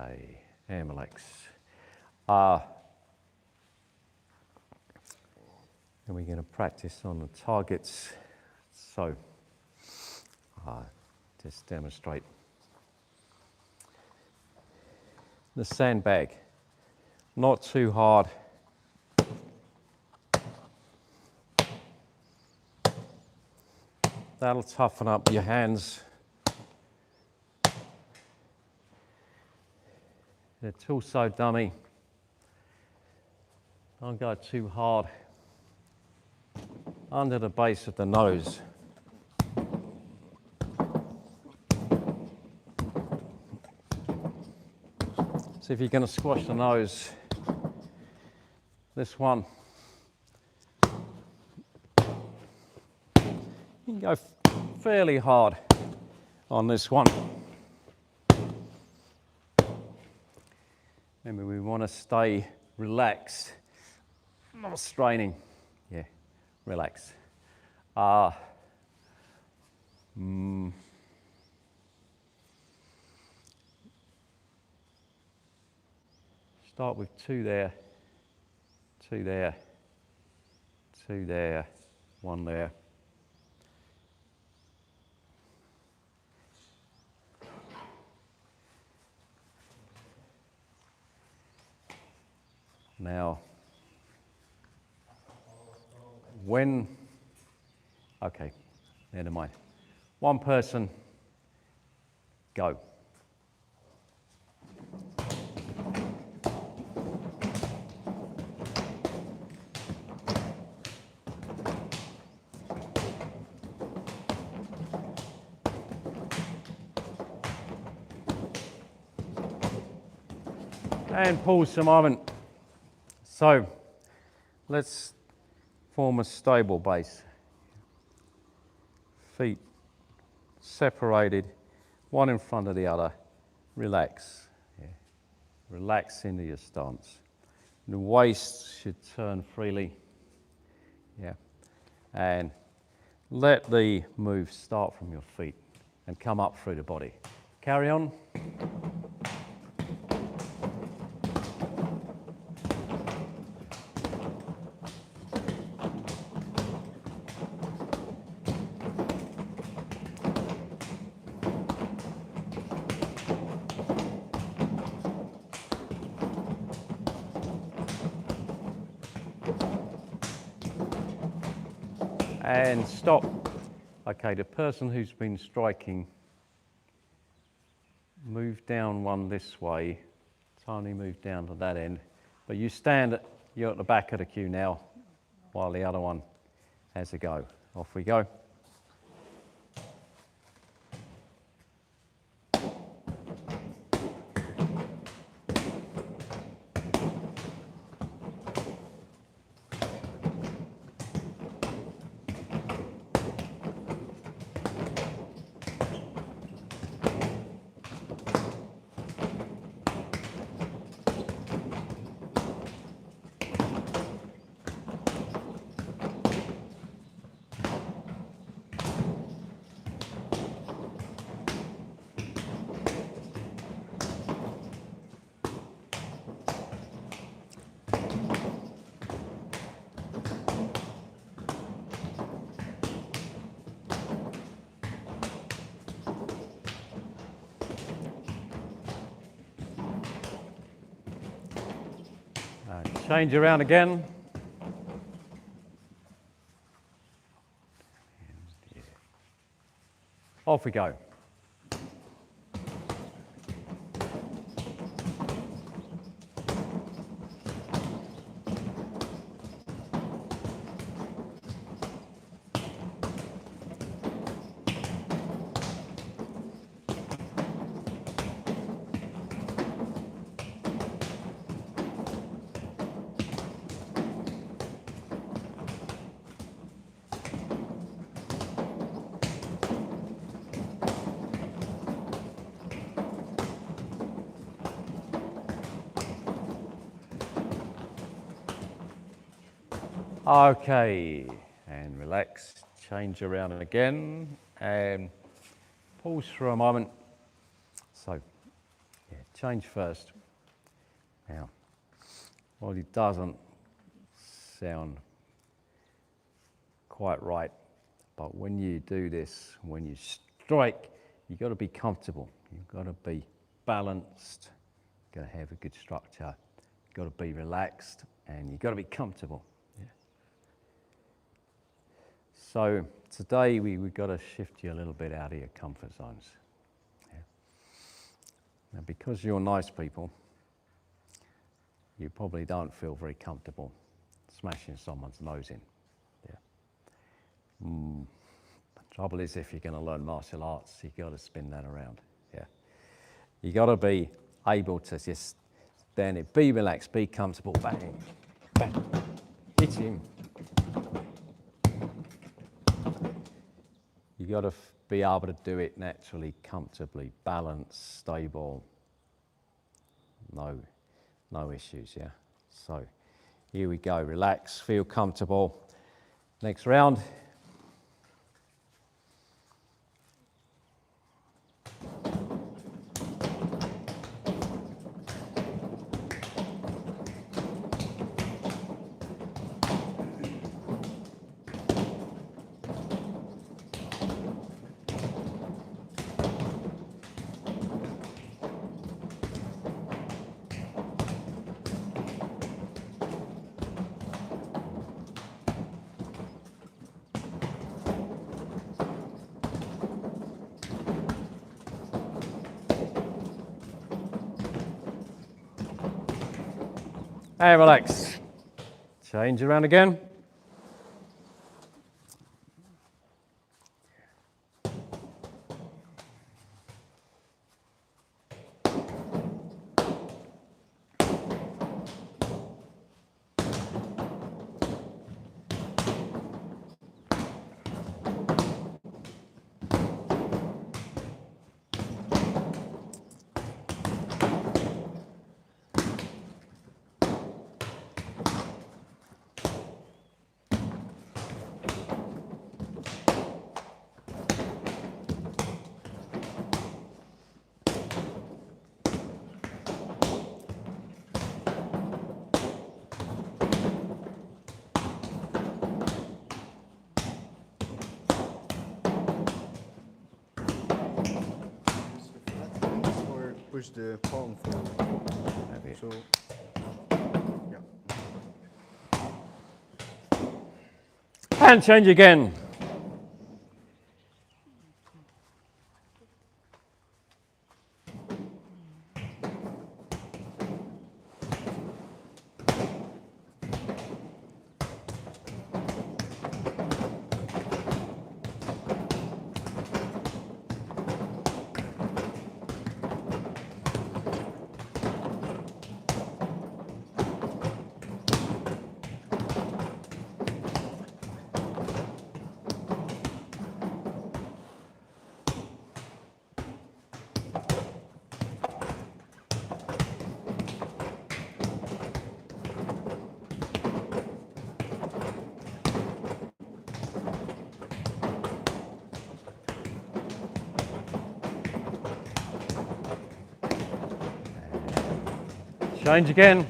Okay, and relax. And we're going to practice on the targets. So, just demonstrate. The sandbag, not too hard. That'll toughen up your hands. The torso dummy. Don't go too hard under the base of the nose. So if you're going to squash the nose, this one, you can go fairly hard on this one. Remember, we want to stay relaxed, not straining. Yeah, relax. Start with 2 there, 2 there, 2 there, 1 there. Now, okay, never mind. 1 person, go. And pause a moment. So, let's form a stable base. Feet separated, one in front of the other. Relax. Yeah. Relax into your stance. The waist should turn freely. Yeah. And let the move start from your feet and come up through the body. Carry on. And stop. Okay, the person who's been striking, move down one this way, tiny move down to that end, but you stand, you're at the back of the queue now, while the other one has a go. Off we go. Change around again. Off we go. Okay, and relax, change around again, and pause for a moment. So, yeah, change first. Now, well, it doesn't sound quite right, but when you do this, when you strike, you've got to be comfortable. You've got to be balanced. You've got to have a good structure. You've got to be relaxed, and you've got to be comfortable. Yeah. So today we've got to shift you a little bit out of your comfort zones. Yeah. Now, because you're nice people, you probably don't feel very comfortable smashing someone's nose in. Yeah. The trouble is, if you're going to learn martial arts, you've got to spin that around. Yeah. You've got to be able to just stand there, be relaxed, be comfortable, bang, bang, hit him. You've got to be able to do it naturally, comfortably, balanced, stable, no issues, yeah? So here we go, relax, feel comfortable. Next round. And relax. Change around again. Push the palm forward. So, yeah. And change again. Change again.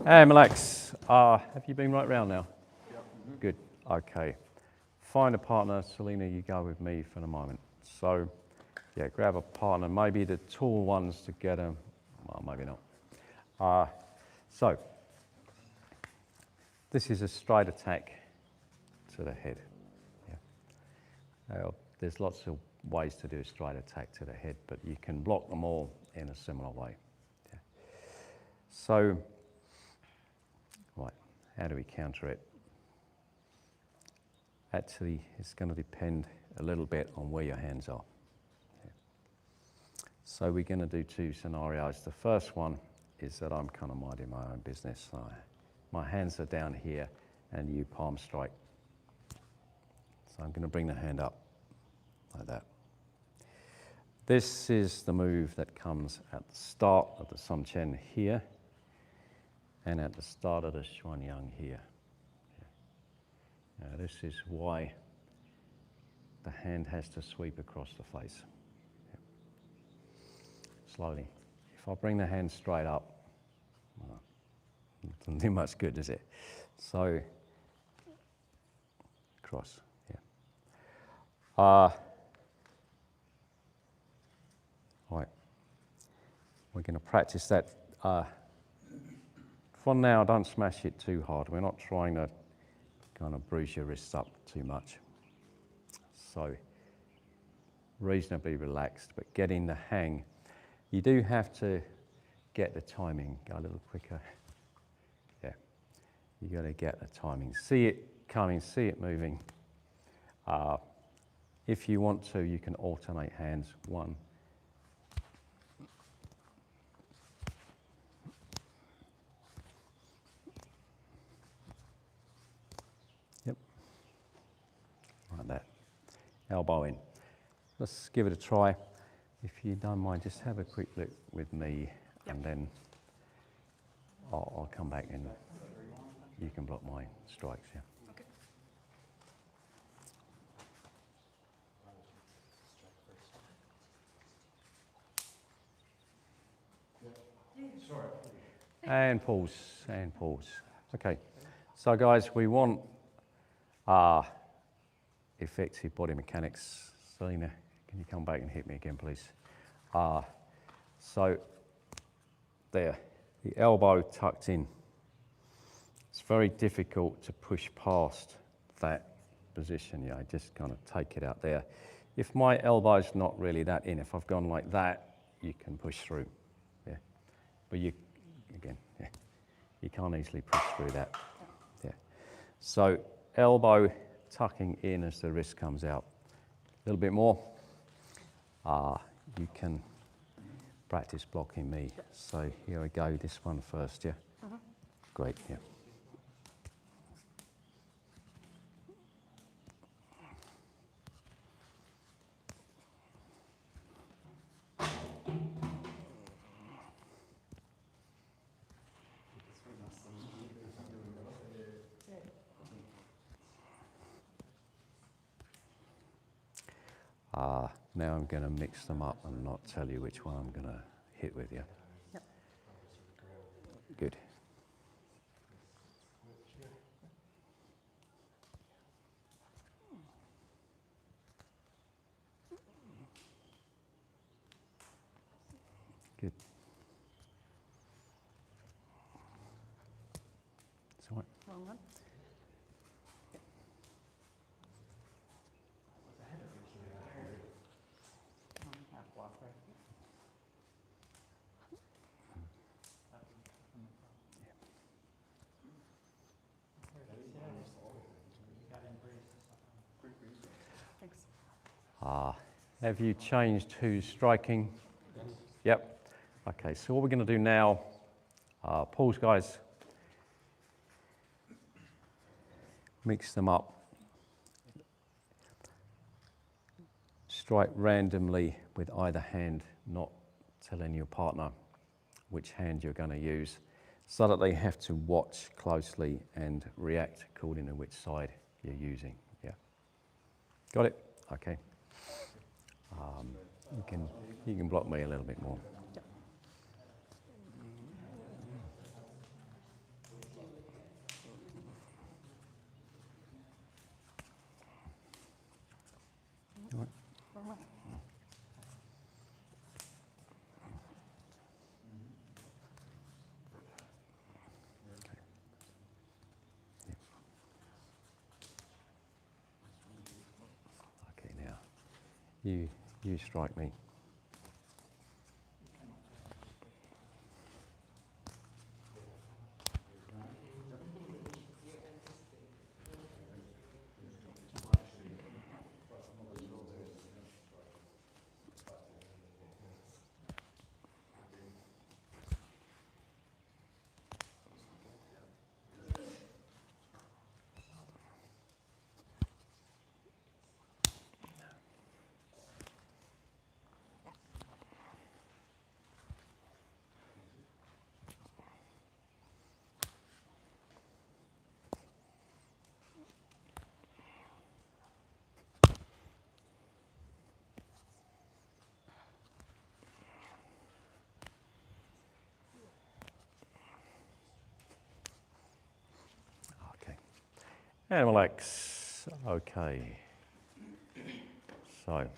And relax. Have you been right round now? Yeah. Mm-hmm. Good. Okay. Find a partner. Selena, you go with me for the moment. So, yeah, grab a partner. Maybe the tall ones together. Well, maybe not. So, this is a straight attack to the head. Yeah. Now, there's lots of ways to do a straight attack to the head, but you can block them all in a similar way. Yeah. So, how do we counter it? Actually, it's going to depend a little bit on where your hands are. Yeah. So we're going to do two scenarios. The first one is that I'm kind of minding my own business. My hands are down here and you palm strike. So I'm going to bring the hand up like that. This is the move that comes at the start of the Sun Chen here and at the start of the Xuan Yang here. Yeah. Now this is why the hand has to sweep across the face. Yeah. Slowly. If I bring the hand straight up, well, it doesn't do much good, does it? So, cross, yeah. Right. We're going to practice that. For now, don't smash it too hard. We're not trying to kind of bruise your wrists up too much. So, reasonably relaxed, but getting the hang. You do have to get the timing. Go a little quicker. Yeah. You got to get the timing. See it coming, see it moving. If you want to, you can alternate hands. One. Yep. Like that. Elbow in. Let's give it a try. If you don't mind, just have a quick look with me, and then I'll come back and you can block my strikes. Yeah. Okay. And pause, and pause. Okay, so guys, we want effective body mechanics. Selena, can you come back and hit me again, please? So, there, the elbow tucked in. It's very difficult to push past that position. Yeah, I just kind of take it out there. If my elbow's not really that in, if I've gone like that, you can push through. Yeah, but you, again, yeah, you can't easily push through that. Yeah. So elbow tucking in as the wrist comes out. A little bit more. You can practice blocking me. So here I go. This one first. Yeah. Great. Yeah. Now I'm going to mix them up and not tell you which one I'm going to hit with you. Yep. Good. Good. So what? Wrong one. Thanks. Have you changed who's striking? Yes. Yep. Okay, so what we're going to do now, pause guys, mix them up, strike randomly with either hand, not telling your partner which hand you're going to use, so that they have to watch closely and react according to which side you're using. Yeah. Got it? Okay. You can block me a little bit more. Wrong one. Okay, now you strike me. and relax. Okay. So,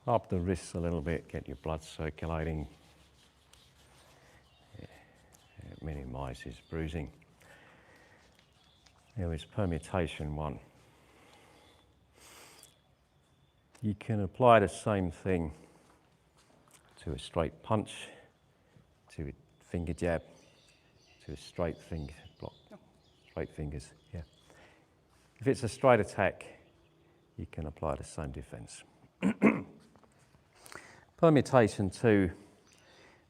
up the wrists a little bit, get your blood circulating. Yeah. It minimises bruising. There is permutation 1. You can apply the same thing to a straight punch, to a finger jab, to a straight finger block, straight fingers, yeah. If it's a straight attack, you can apply the same defence. Permutation 2,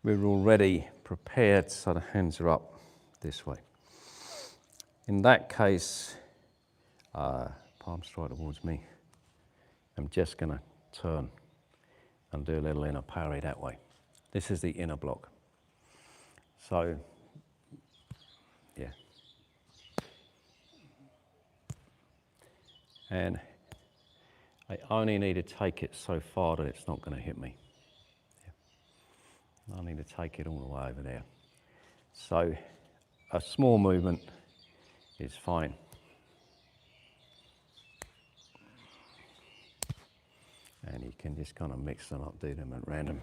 we're already prepared so the hands are up this way. In that case, palm straight towards me. I'm just going to turn and do a little inner parry that way. This is the inner block. So, yeah. And I only need to take it so far that it's not going to hit me. Yeah. I need to take it all the way over there. So, a small movement is fine. And you can just kind of mix them up, do them at random.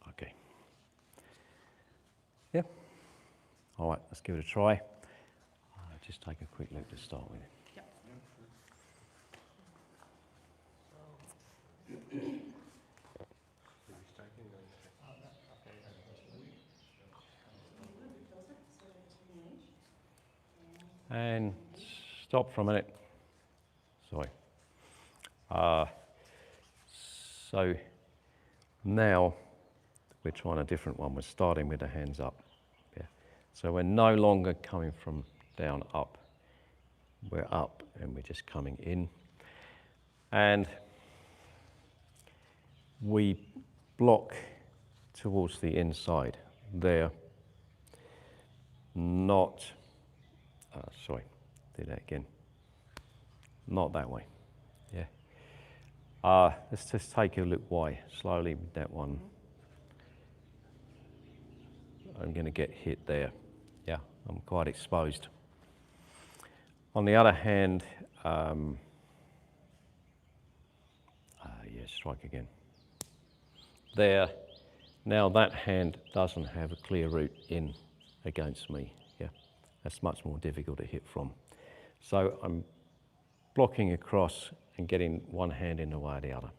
Okay. Yeah. All right, let's give it a try. Just take a quick look to start with. Yep. And stop for a minute. Sorry. So now we're trying a different one. We're starting with the hands up. Yeah. So we're no longer coming from down up. We're up and we're just coming in. And we block towards the inside there. Not, sorry, do that again. Not that way. Yeah. Let's just take a look why. Slowly with that one. I'm going to get hit there. Yeah, I'm quite exposed. On the other hand, yeah, strike again. There. Now that hand doesn't have a clear route in against me. Yeah, that's much more difficult to hit from. So I'm blocking across and getting one hand in the way of the other.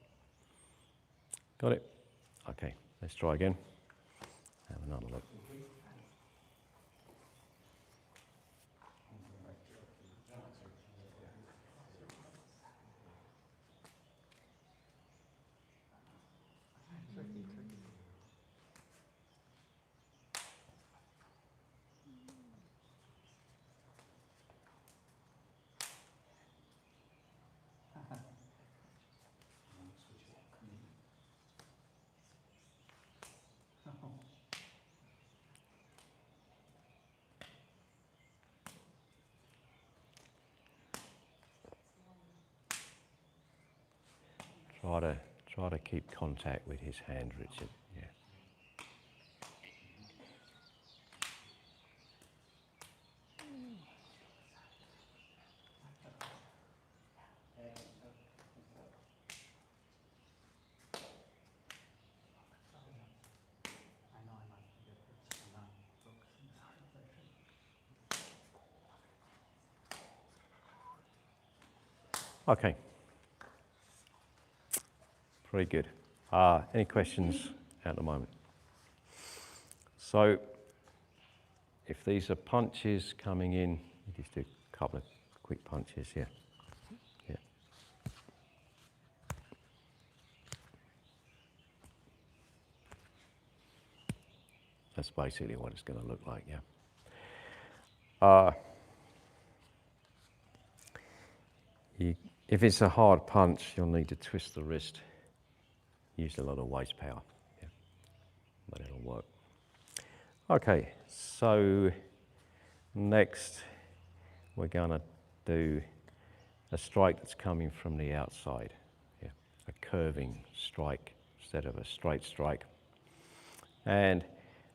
Got it? Okay, let's try again. Have another look. Try to keep contact with his hand, Richard. Yeah. Okay. Very good. Any questions at the moment? So, if these are punches coming in, you just do a couple of quick punches, yeah. Yeah. That's basically what it's going to look like, yeah. If it's a hard punch, you'll need to twist the wrist. Use a lot of waist power, yeah. But it'll work. Okay, so Next, we're going to do a strike that's coming from the outside. Yeah, a curving strike instead of a straight strike. And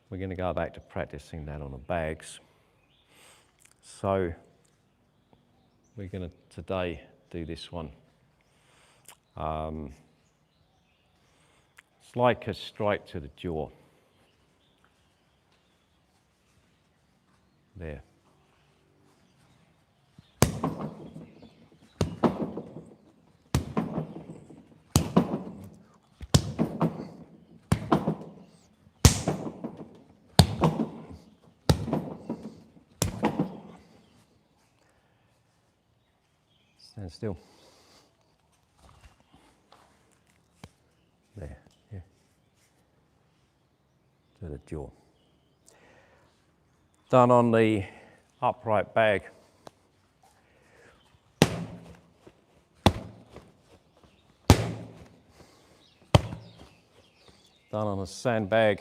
we're going to go back to practicing that on the bags. So we're going to today do this one. It's like a strike to the jaw. There. Stand still. There, yeah. To the jaw. Done on the upright bag. Done on a sandbag.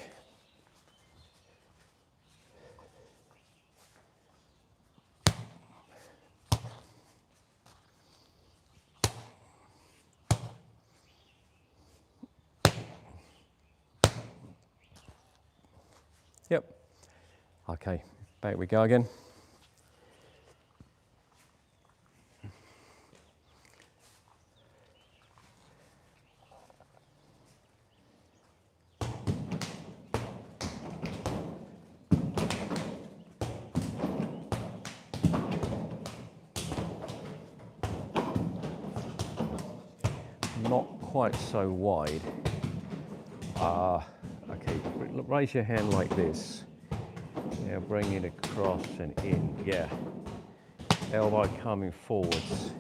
Yep. Okay, back we go again. Not quite so wide. Okay, raise your hand like this. Now bring it across and in, yeah. Elbow coming forwards,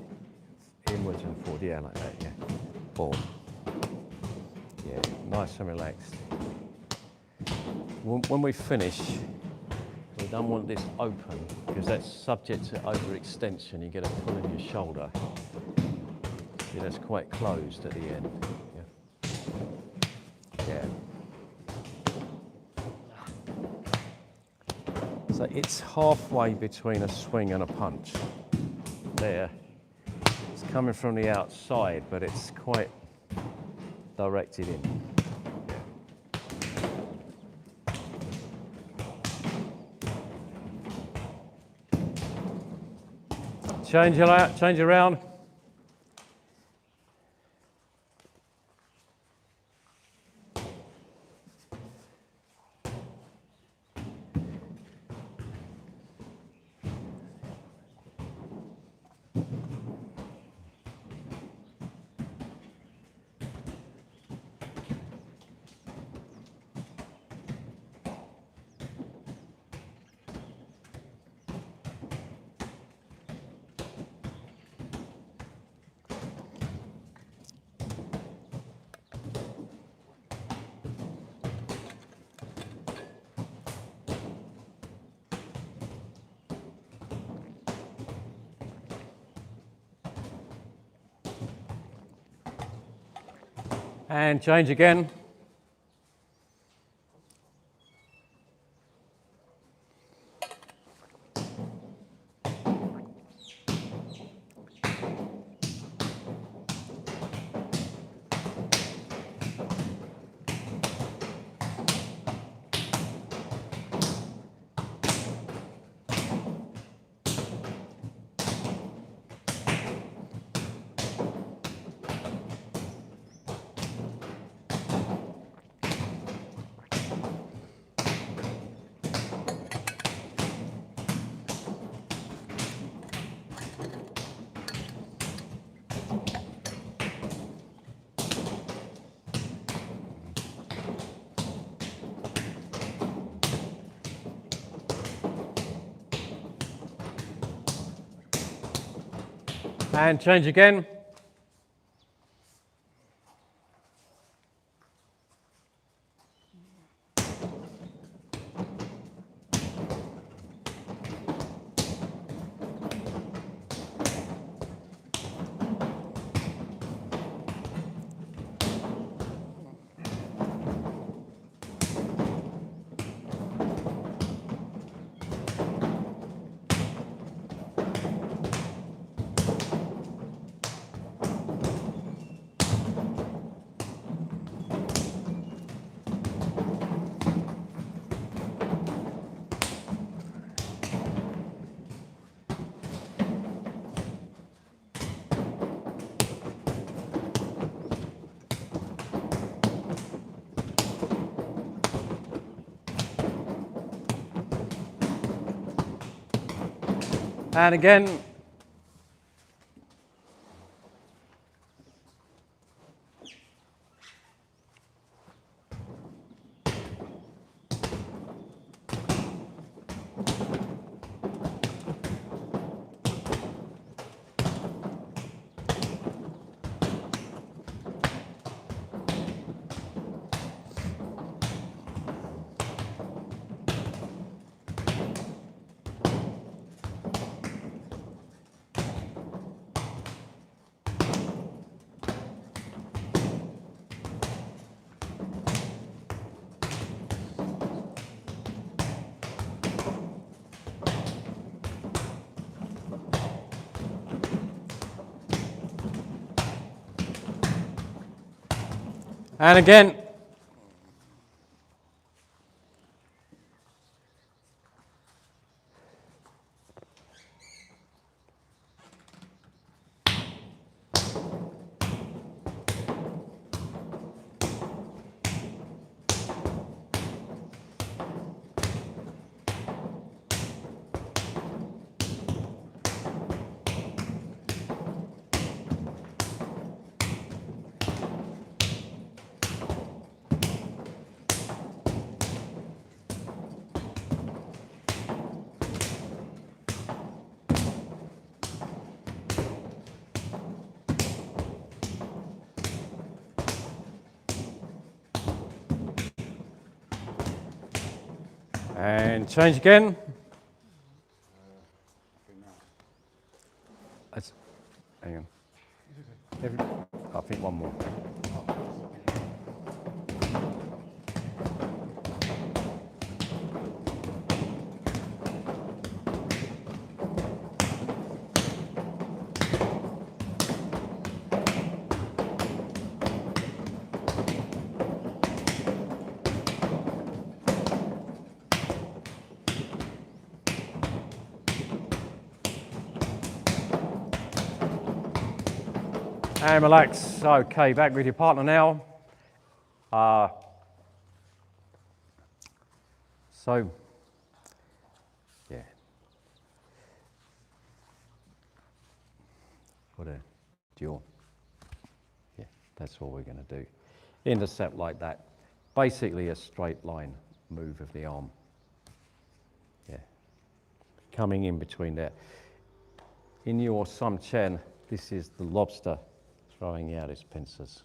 inwards and forward, yeah, like that, yeah. Forward. Yeah, nice and relaxed. When we finish, we don't want this open because that's subject to overextension. You get a pull in your shoulder. See, that's quite closed at the end. Yeah. Yeah. So it's halfway between a swing and a punch. There. It's coming from the outside, but it's quite directed in. Change around. And change again. And change again. And again. And again. And change again. That's, hang on. I think one more. And relax. Okay, back with your partner now. So, yeah. What a duel. Yeah, that's what we're going to do. Intercept like that. Basically a straight line move of the arm. Yeah. Coming in between there. In your Sam Chen, this is the lobster throwing out its pincers.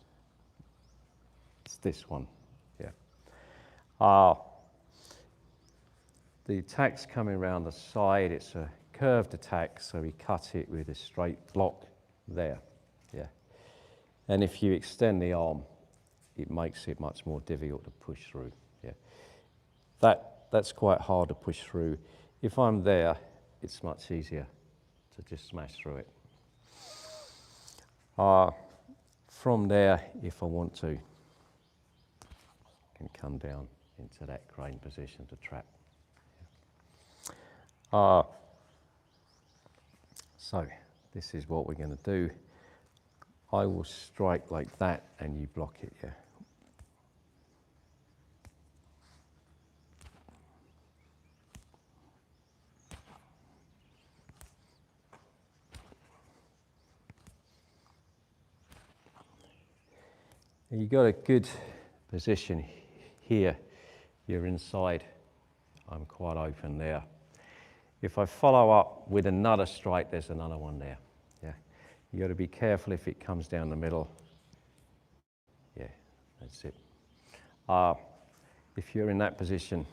It's this one, yeah. The attack's coming around the side. It's a curved attack, so we cut it with a straight block there, yeah. And if you extend the arm, it makes it much more difficult to push through, yeah. That's quite hard to push through. If I'm there, it's much easier to just smash through it. From there, if I want to, I can come down into that crane position to trap. So this is what we're going to do. I will strike like that and you block it, yeah. And you've got a good position here. You're inside. I'm quite open there. If I follow up with another strike, there's another one there. Yeah. You got to be careful if it comes down the middle. Yeah, that's it. If you're in that position,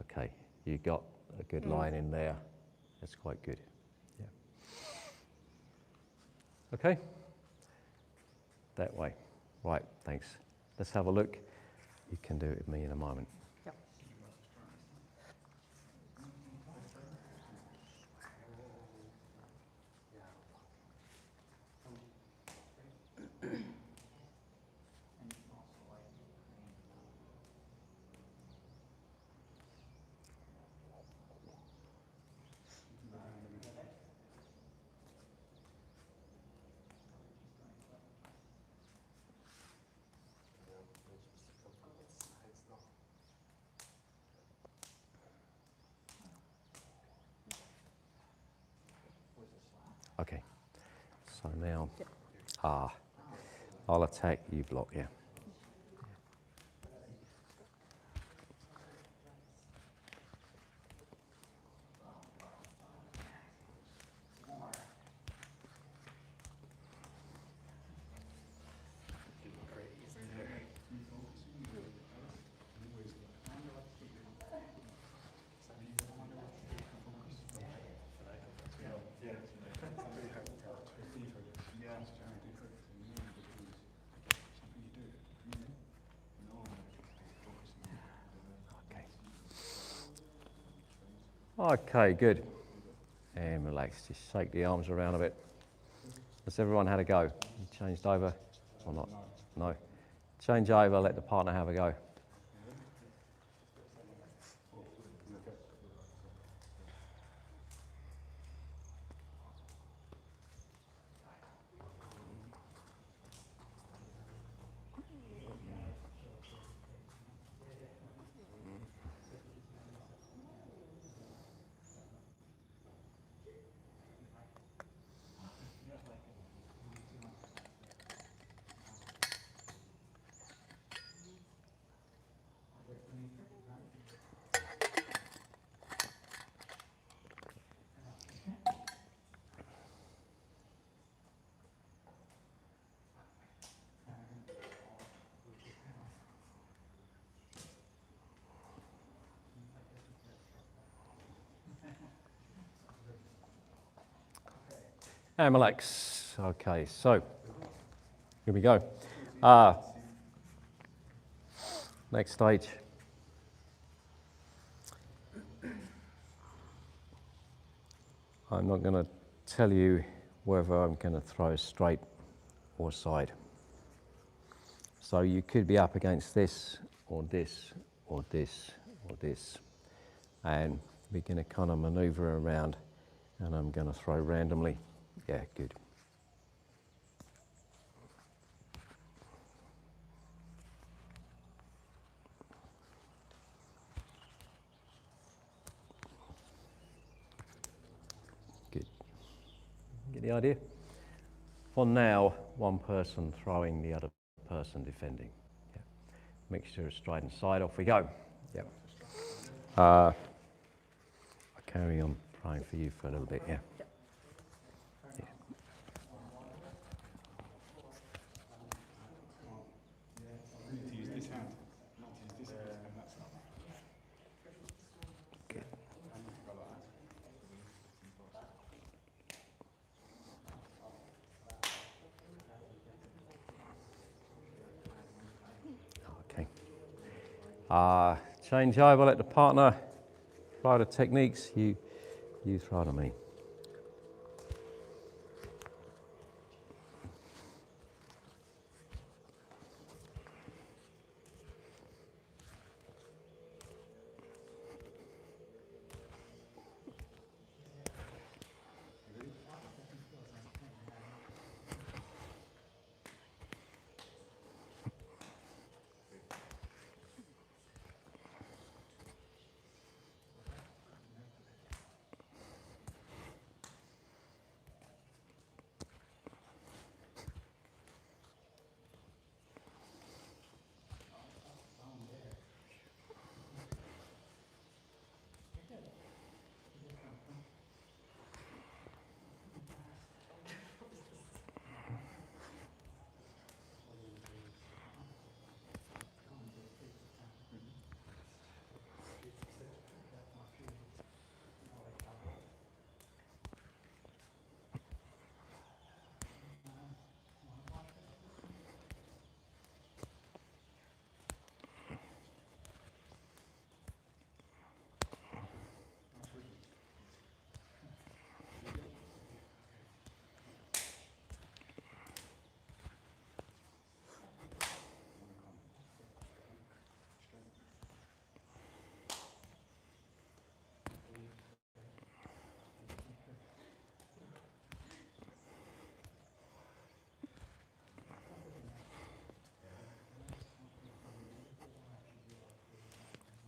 okay, you got a good line in there. That's quite good. Yeah. Okay. That way. Right, thanks. Let's have a look. You can do it with me in a moment. Yep. So now, I'll attack, you block, yeah. Okay, good. And relax, just shake the arms around a bit. Has everyone had a go? You changed over or not? No. Change over, let the partner have a go. And relax. Okay, so here we go. Next stage. I'm not going to tell you whether I'm going to throw straight or side. So you could be up against this or this or this or this. And we're going to kind of maneuver around, and I'm going to throw randomly. Yeah, good. Good. Get the idea? For now, one person throwing, the other person defending. Yeah. Mixture of straight and side, off we go. Yeah. I'll carry on praying for you for a little bit, yeah. Yeah. Good. Okay. Change over, let the partner throw the techniques, you throw to me.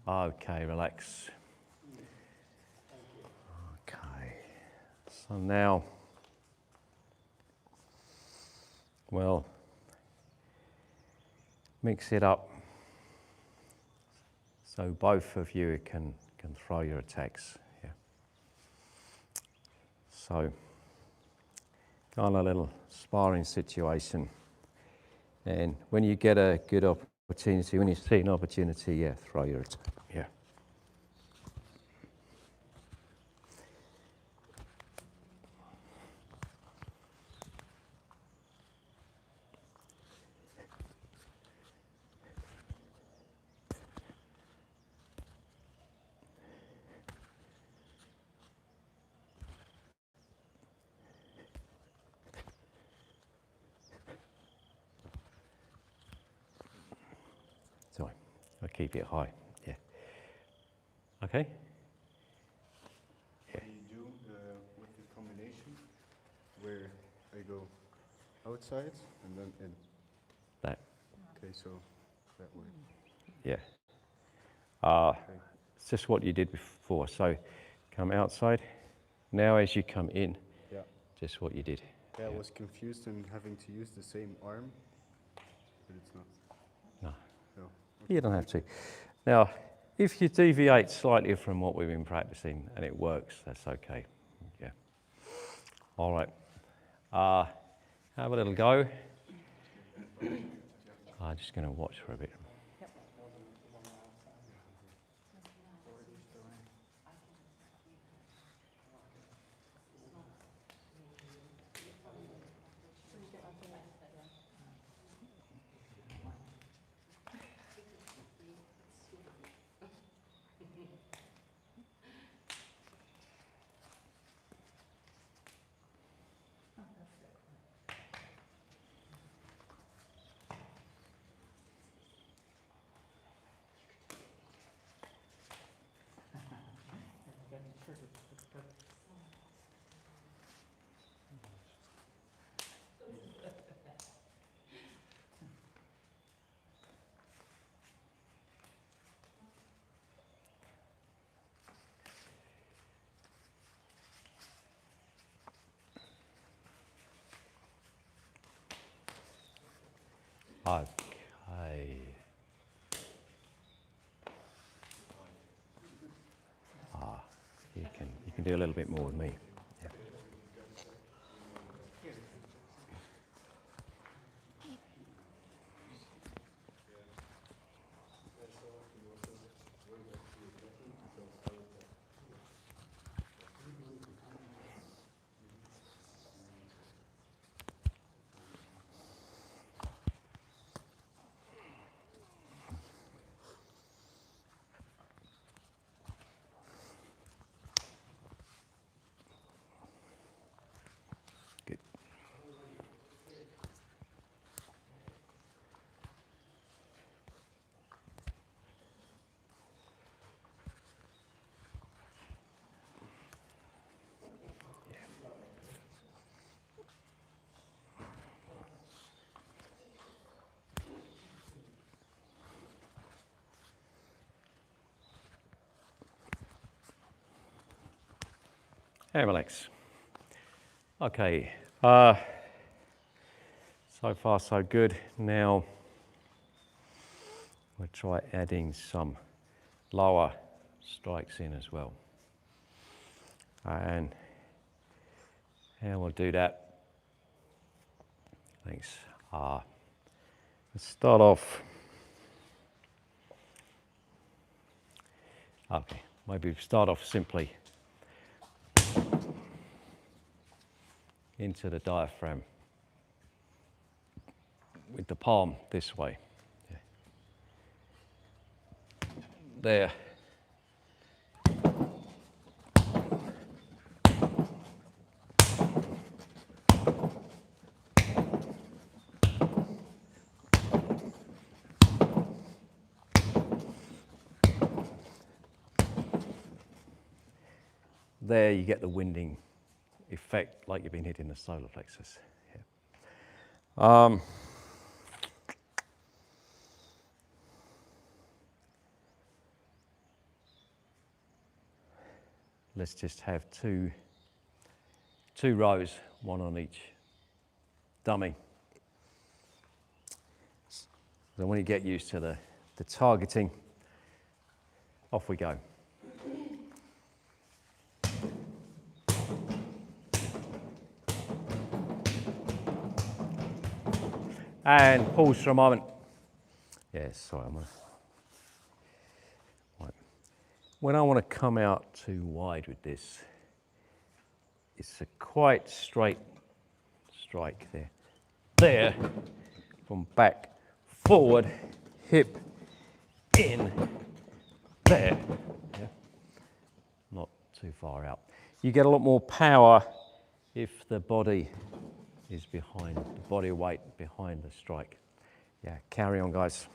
Okay, relax. Okay, so now well, mix it up so both of you can throw your attacks. Yeah. So, kind of a little sparring situation. And when you get a good opportunity, when you see an opportunity, yeah, throw your attack. Yeah. Sorry, I'll keep it high. Yeah. Okay? Yeah. Can you do with the combination where I go outside and then in? That, Okay, so that way. yeah. Okay. It's just what you did before. So come outside. Now as you come in, Yeah. just what you did. Yeah, I was confused in having to use the same arm, but it's not. No, No. you don't have to. Now, if you deviate slightly from what we've been practicing and it works, that's okay. Yeah. All right. Have a little go. I'm just going to watch for a bit. Okay. You can do a little bit more with me. Yeah. Good. And relax. Okay. So far, so good. Now, we'll try adding some lower strikes in as well. And how we'll do that. Thanks. Let's start off. Okay, maybe we start off simply into the diaphragm with the palm this way. Yeah. There. There you get the winding effect like you've been hitting the solar plexus. Yeah. Let's just have two rows, one on each dummy. So when you get used to the targeting, off we go. And pause for a moment. Yes, sorry, right. When I want to come out too wide with this, it's a quite straight strike there. There, from back, forward, hip, in, there. Yeah. Not too far out. You get a lot more power if the body is behind, the body weight behind the strike. Yeah, carry on, guys.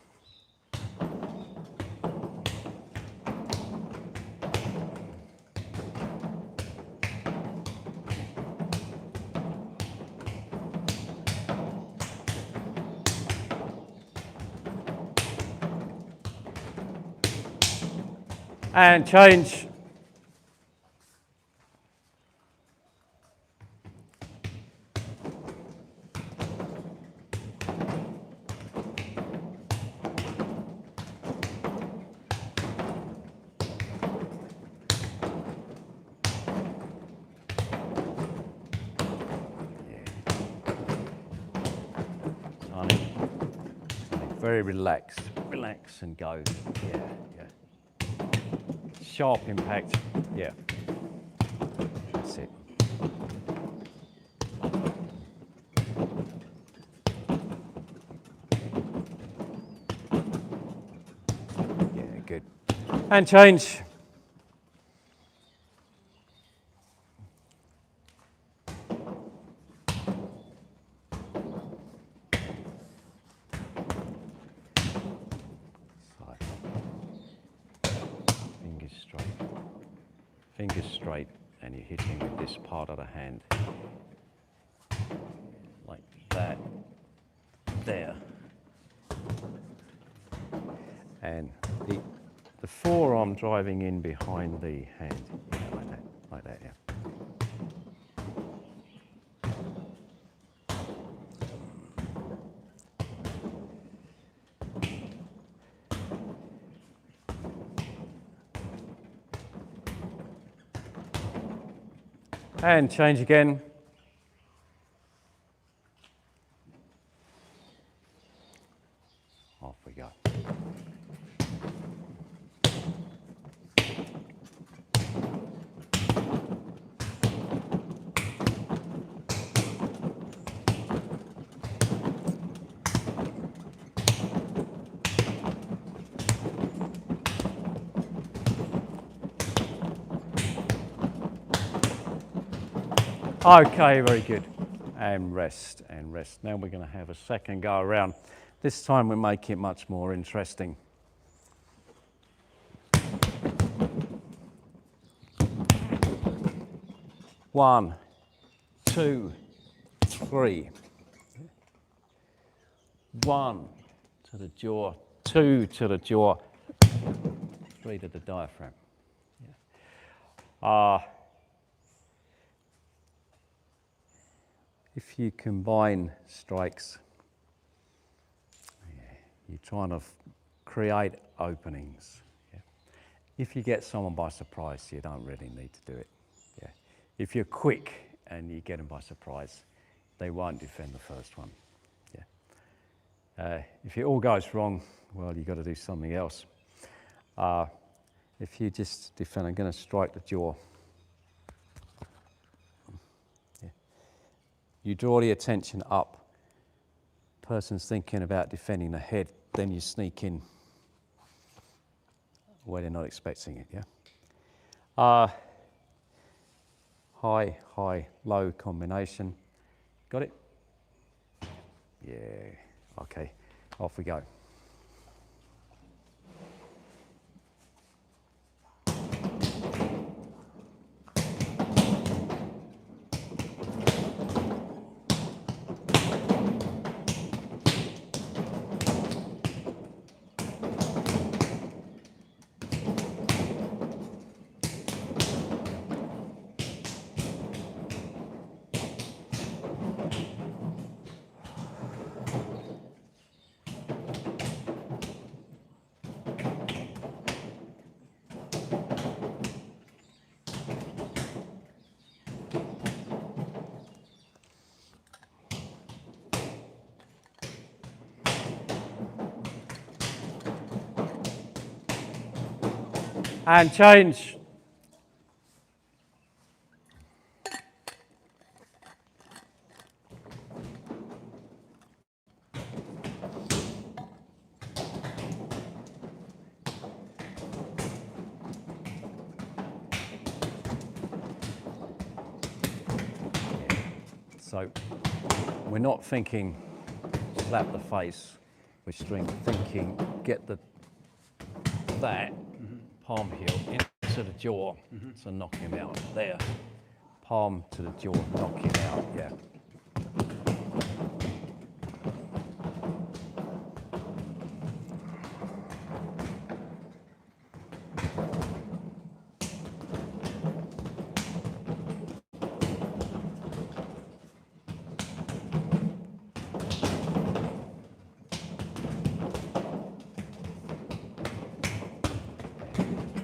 And change. Very relaxed. Relax and go. Yeah, yeah. Sharp impact. Yeah. That's it. Yeah, good. And change. Fingers straight. Fingers straight, and you're hitting with this part of the hand. Like that. There. And the forearm driving in behind the hand. Yeah, like that, yeah. And change again. Off we go. Okay, very good. And rest, and rest. Now we're going to have a second go around. This time we make it much more interesting. One, two, three. One to the jaw, two to the jaw, three to the diaphragm. Yeah. If you combine strikes, you're trying to create openings. Yeah. If you get someone by surprise, you don't really need to do it. Yeah. If you're quick and you get them by surprise, they won't defend the first one. Yeah. If it all goes wrong, well, you've got to do something else. If you just defend, I'm going to strike the jaw. You draw the attention up. Person's thinking about defending the head, then you sneak in where they're not expecting it, yeah? High, high, low combination. Got it? Yeah, okay, off we go. And change. So we're not thinking slap the face with strength, thinking get that palm heel into the jaw to knock him out. There. Palm to the jaw, knock him out. Yeah.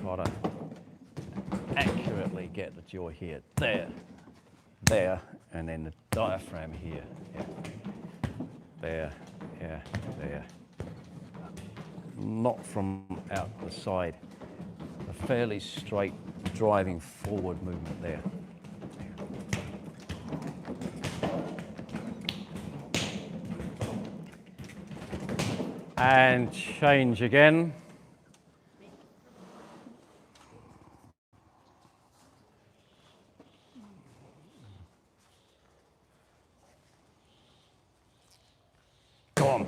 Try to accurately get the jaw here. There. There. And then the diaphragm here. Yeah. There. Yeah. There. Not from out the side. A fairly straight driving forward movement there. And change again. Go on.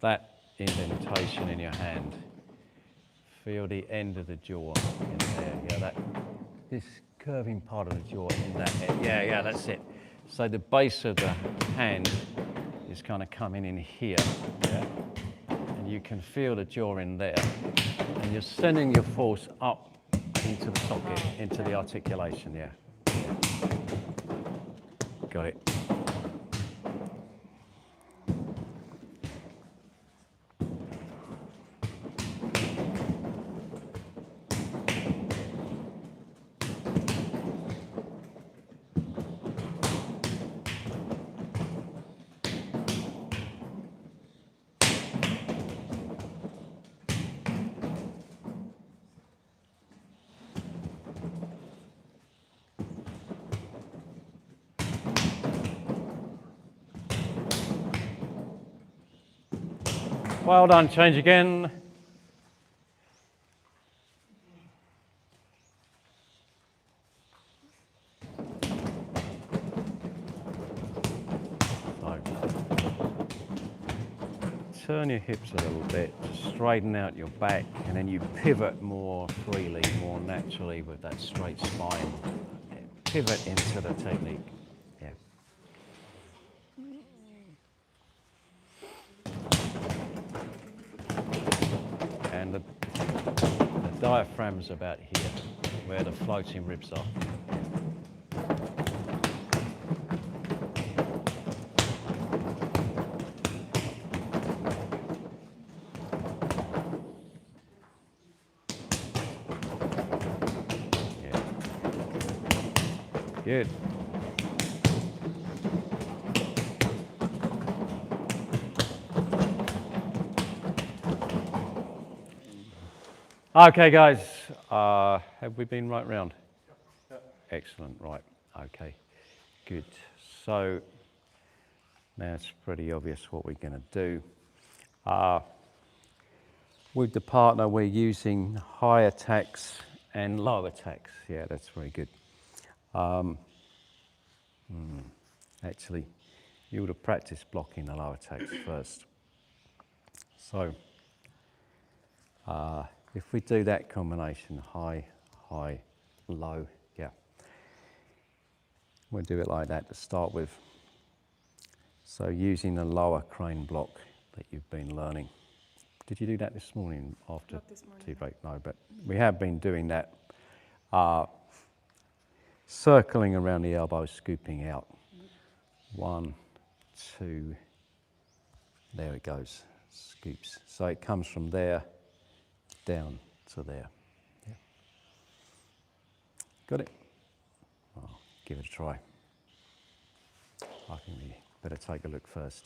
That indentation in your hand. Feel the end of the jaw in there. Yeah, that this curving part of the jaw in that head. Yeah, yeah, that's it. So the base of the hand is kind of coming in here. Yeah, and you can feel the jaw in there, and you're sending your force up into the socket, into the articulation. Yeah. Got it. Well done, change again. So, turn your hips a little bit to straighten out your back, and then you pivot more freely, more naturally with that straight spine. Pivot into the technique. Yeah. And the diaphragm's about here, where the floating ribs are. Yeah. Good. Okay, guys, have we been right round? Excellent, right, okay, good. So now it's pretty obvious what we're going to do. With the partner, we're using high attacks and low attacks. Yeah, that's very good. Actually, you would have practiced blocking the low attacks first. So if we do that combination, high, high, low, yeah. We'll do it like that to start with. So using the lower crane block that you've been learning. Did you do that this morning after Not this morning, tea no. break? No, but we have been doing that. Circling around the elbow, scooping out. 1, 2, there it goes, scoops. So it comes from there down to there. Yeah. Got it? I'll give it a try. I think we better take a look first.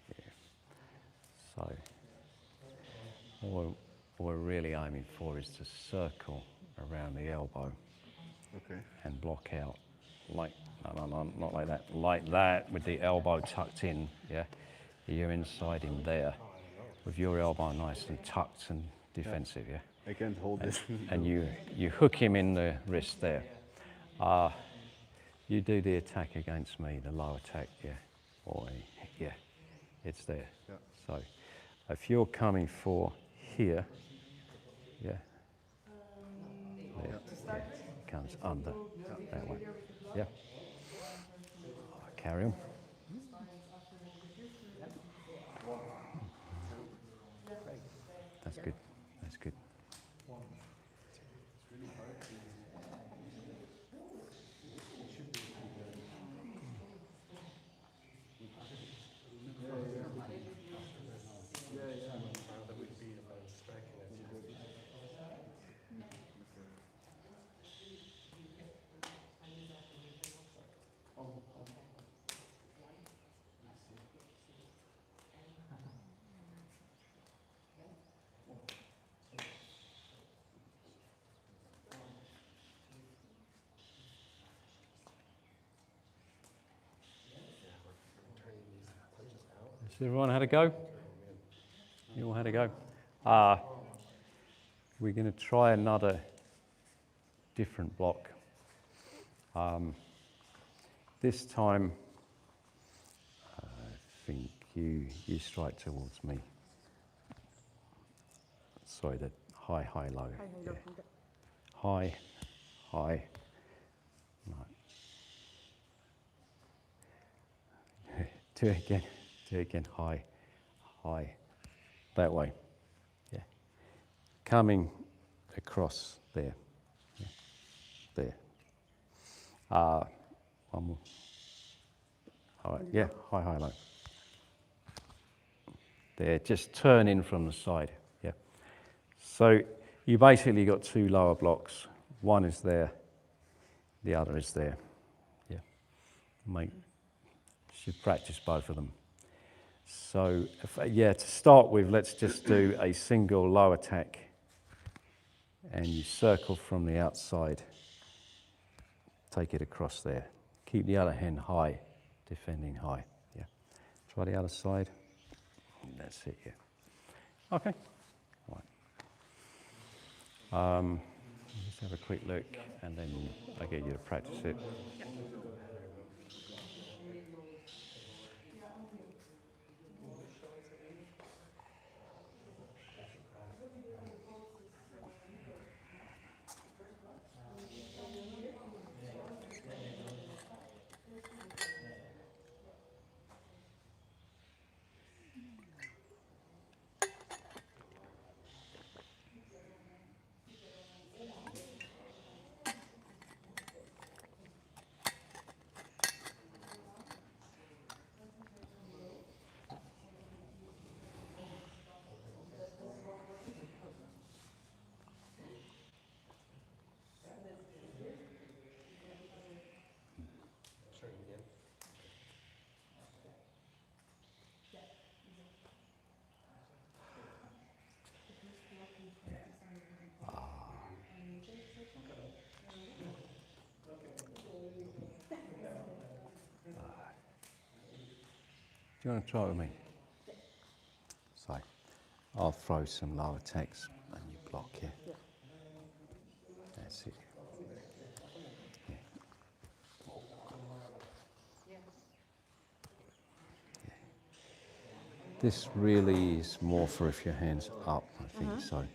Yeah. So what we're really aiming for is to circle around the elbow Okay. and block out like, no, not like that with the elbow tucked in, yeah? You're inside in there with your elbow nice and tucked and defensive, yeah? I can't hold this. And you hook him in the wrist there. You do the attack against me, the low attack, yeah? Or, yeah, it's there. Yeah. So if you're coming for here, yeah? There, yeah, it comes under, that way, yeah? Carry on. That's good, that's good. Has everyone had a go? You all had a go? We're going to try another different block. This time, I think you strike towards me. Sorry, the high, low. Hi, Yeah. okay. High, high. Right. Do it again, high, high. That way, yeah. Coming across there, yeah. There. One more. All right, yeah, high, low. There, just turn in from the side, yeah. So you basically got two lower blocks. One is there, the other is there, yeah. Should practice both of them. So, to start with, let's just do a single low attack, and you circle from the outside, take it across there. Keep the other hand high, defending high, yeah. Try the other side. That's it, yeah. Okay. All right. Just have a quick look, and then I'll get you to practice it. Do you want to try it with me? So, I'll throw some low attacks, and you block here. Yeah. That's it. Yeah. This really is more for if your hand's up, I think, so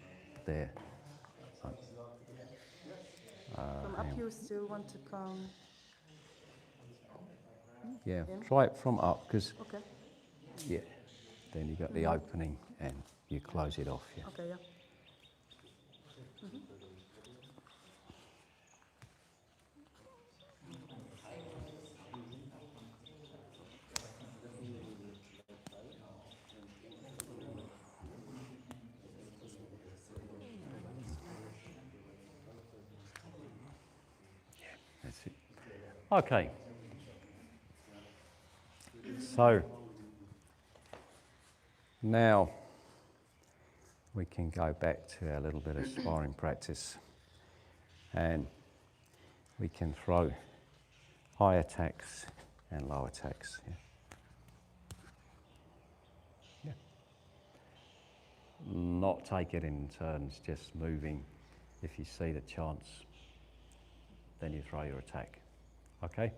there. From up, you still want to come. Yeah, In? try it from up, because, Okay. yeah, then you got the opening and you close it off, yeah. Okay, yeah. Okay. So now we can go back to our little bit of sparring practice, and we can throw high attacks and low attacks. Yeah. Yeah. Not take it in turns, just moving. If you see the chance, then you throw your attack. Okay?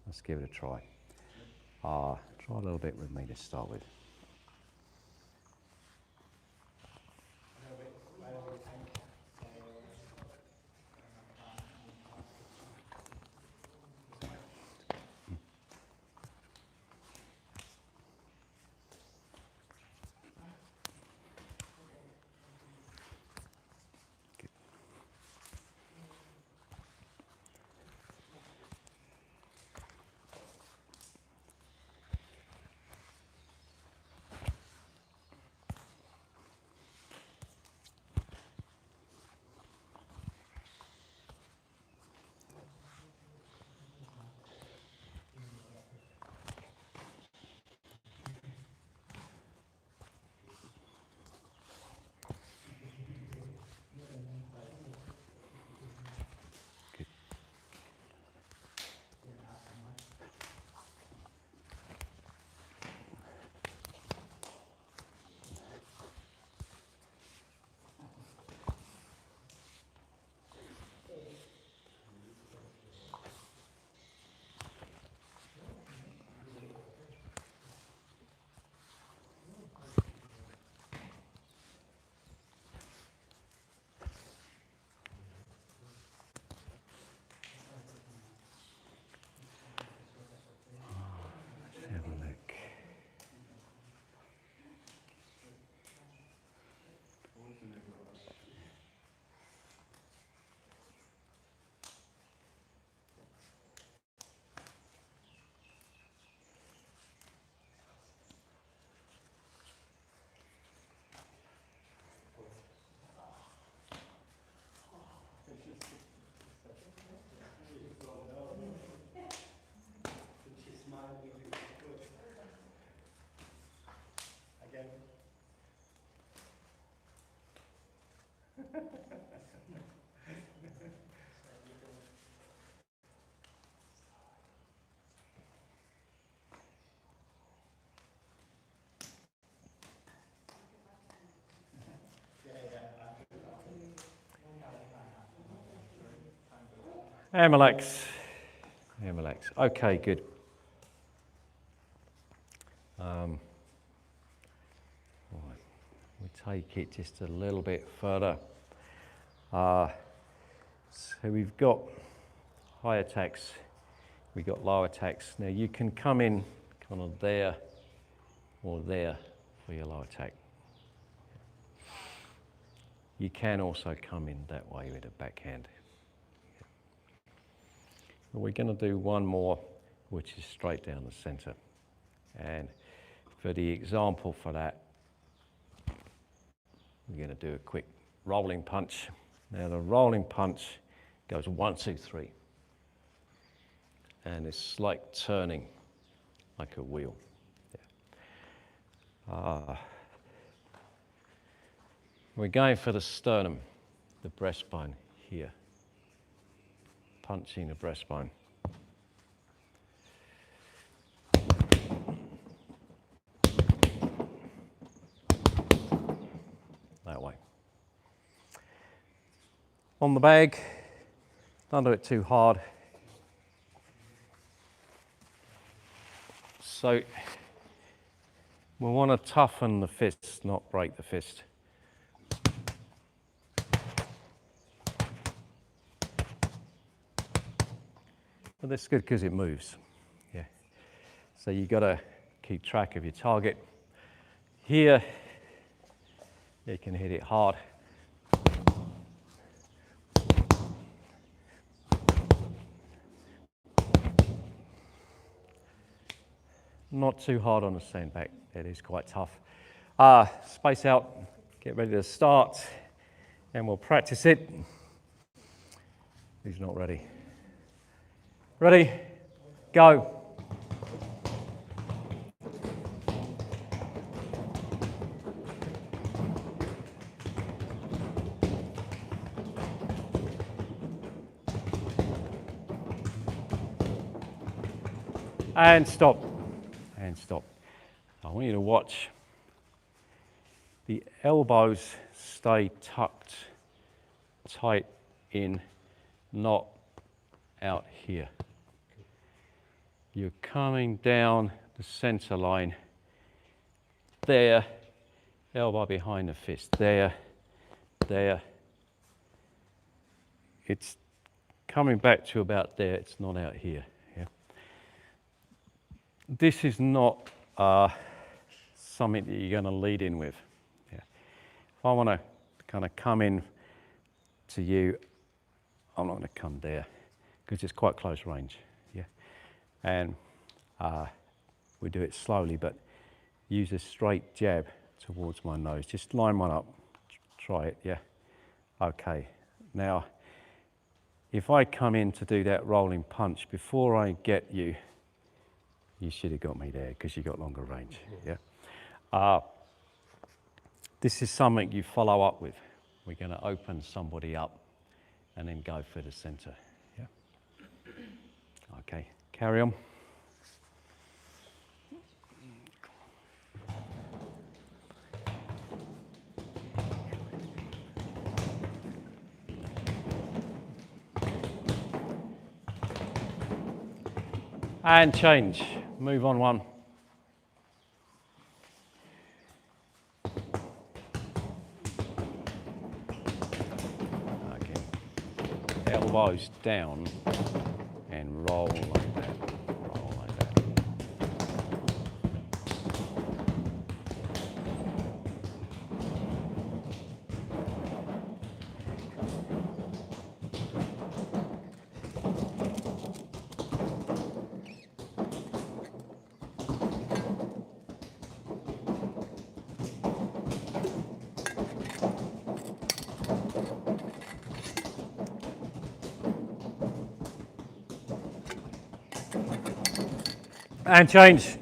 Let's give it a try. Try a little bit with me to start with. Have a look. And relax. And relax. Okay, good. Right. We take it just a little bit further. So we've got high attacks, we've got low attacks. Now you can come in kind of there or there for your low attack. You can also come in that way with a backhand. But we're going to do one more, which is straight down the center. And for the example for that, we're going to do a quick rolling punch. Now the rolling punch goes 1, 2, 3. And it's like turning like a wheel. Yeah. We're going for the sternum, the breastbone here. Punching the breastbone. That way. On the bag, don't do it too hard. So we want to toughen the fist, not break the fist. But that's good because it moves. Yeah. So you got to keep track of your target. Here, you can hit it hard. Not too hard on the sandbag. It is quite tough. Space out. Get ready to start, and we'll practice it. Who's not ready? Ready? Go. And stop. And stop. I want you to watch. The elbows stay tucked tight in, not out here. You're coming down the center line. There. Elbow behind the fist. There. There. It's coming back to about there. It's not out here. Yeah. This is not something that you're going to lead in with. Yeah. If I want to kind of come in to you, I'm not going to come there because it's quite close range. Yeah. And we do it slowly, but use a straight jab towards my nose. Just line one up. Try it. Yeah. Okay. Now, if I come in to do that rolling punch, before I get you, you should have got me there because you got longer range. Yeah. This is something you follow up with. We're going to open somebody up and then go for the center. Yeah. Okay. Carry on. And change. Move on one. Okay. Elbows down and roll like that. Roll like that. And change.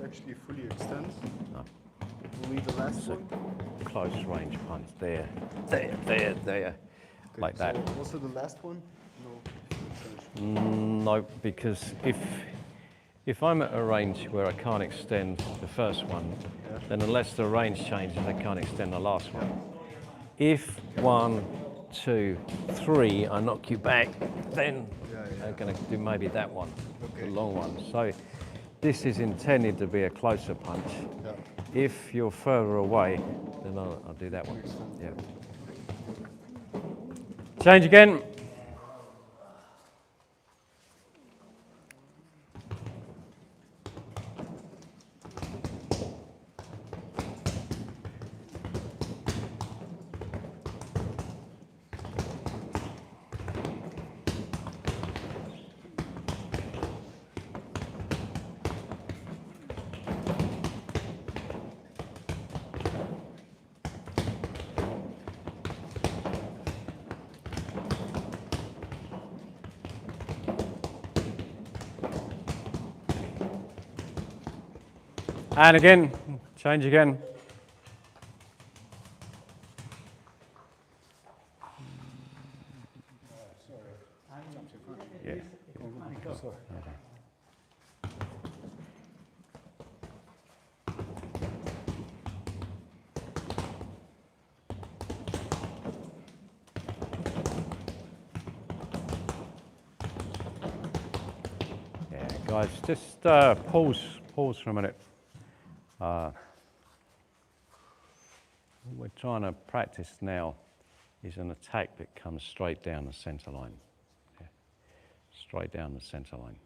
Actually fully extend. No. Only the last one. Close range punch. There, there, there, there. Okay, like that. So also the last one? No. No, because if I'm at a range where I can't extend the first one, then unless the range changes, I can't extend the last one. If 1, 2, 3, I knock you back, then I'm going to do maybe that one, the long one. So this is intended to be a closer punch. Yeah. If you're further away, then I'll do that one. Yeah. Change again. And again, change again. Yeah. guys, just pause for a minute. What we're trying to practice now is an attack that comes straight down the centre line. Yeah. Straight down the centre line.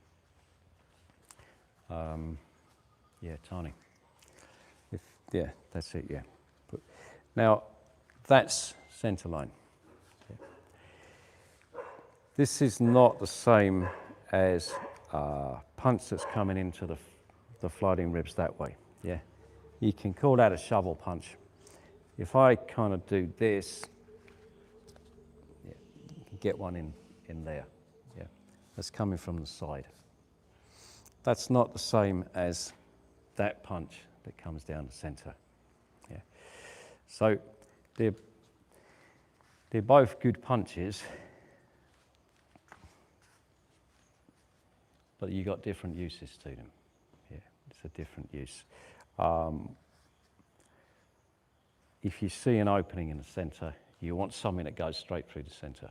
Yeah, tiny. Yeah, that's it, yeah. Now, that's centre line. Yeah. This is not the same as a punch that's coming into the floating ribs that way, yeah. You can call that a shovel punch. If I kind of do this, yeah, you can get one in there, yeah. That's coming from the side. That's not the same as that punch that comes down the centre. Yeah. So they're both good punches, but you got different uses to them. Yeah, it's a different use. If you see an opening in the centre, you want something that goes straight through the centre.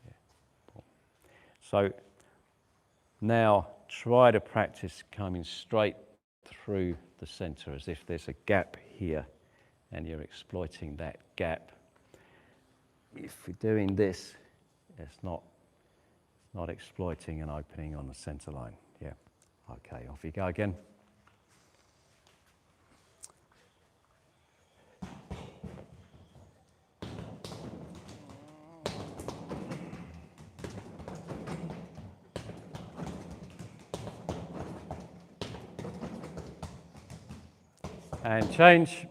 Yeah. So now try to practice coming straight through the centre as if there's a gap here and you're exploiting that gap. If you're doing this, it's not exploiting an opening on the centre line. Yeah. Okay, off you go again. And change.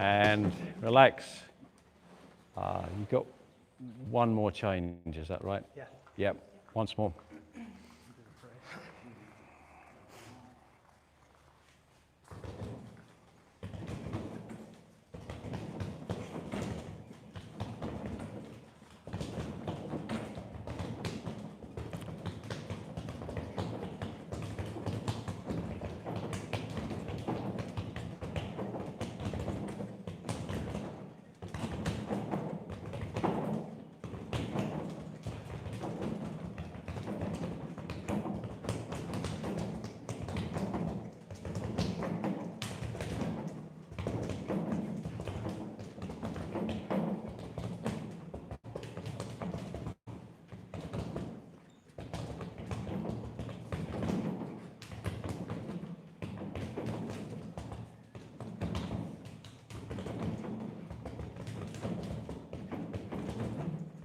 And relax. You've got one more change, is that right? Yeah. Yep, once more.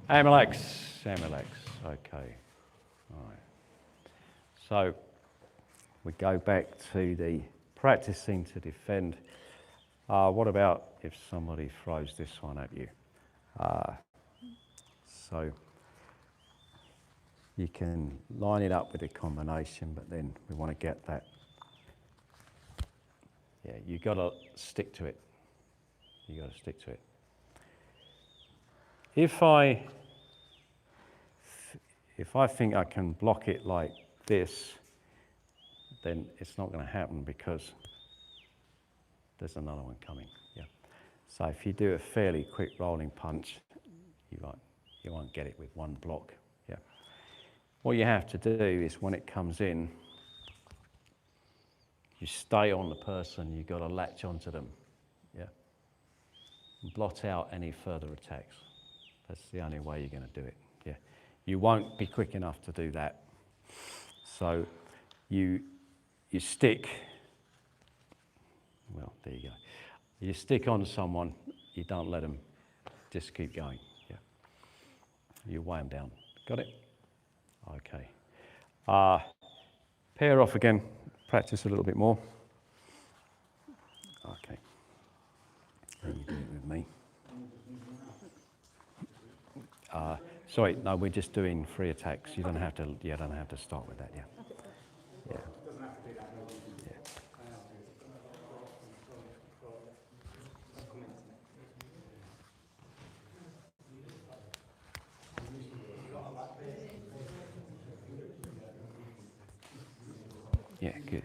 And relax, and relax. Okay. All right. So we go back to the practicing to defend. What about if somebody throws this one at you? So you can line it up with a combination, but then we want to get that. Yeah, you got to stick to it. You got to stick to it. If I think I can block it like this, then it's not going to happen because there's another one coming. Yeah. So if you do a fairly quick rolling punch, you won't get it with one block. Yeah. What you have to do is when it comes in, you stay on the person. You've got to latch onto them. Yeah. And blot out any further attacks. That's the only way you're going to do it. Yeah. You won't be quick enough to do that. So you stick. Well, there you go. You stick on someone. You don't let them just keep going. Yeah. You weigh them down. Got it? Okay. Pair off again, practice a little bit more. Okay. Then you do it with me. Sorry, no, we're just doing 3 attacks. You don't have to start with that, yeah. Yeah. Yeah, good.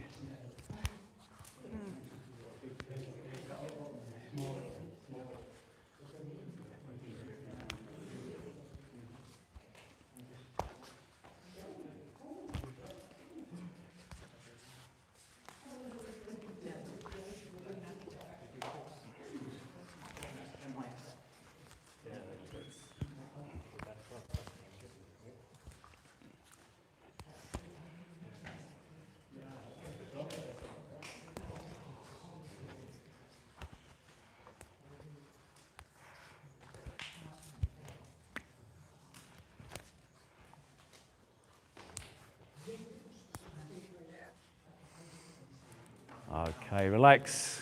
Okay, relax.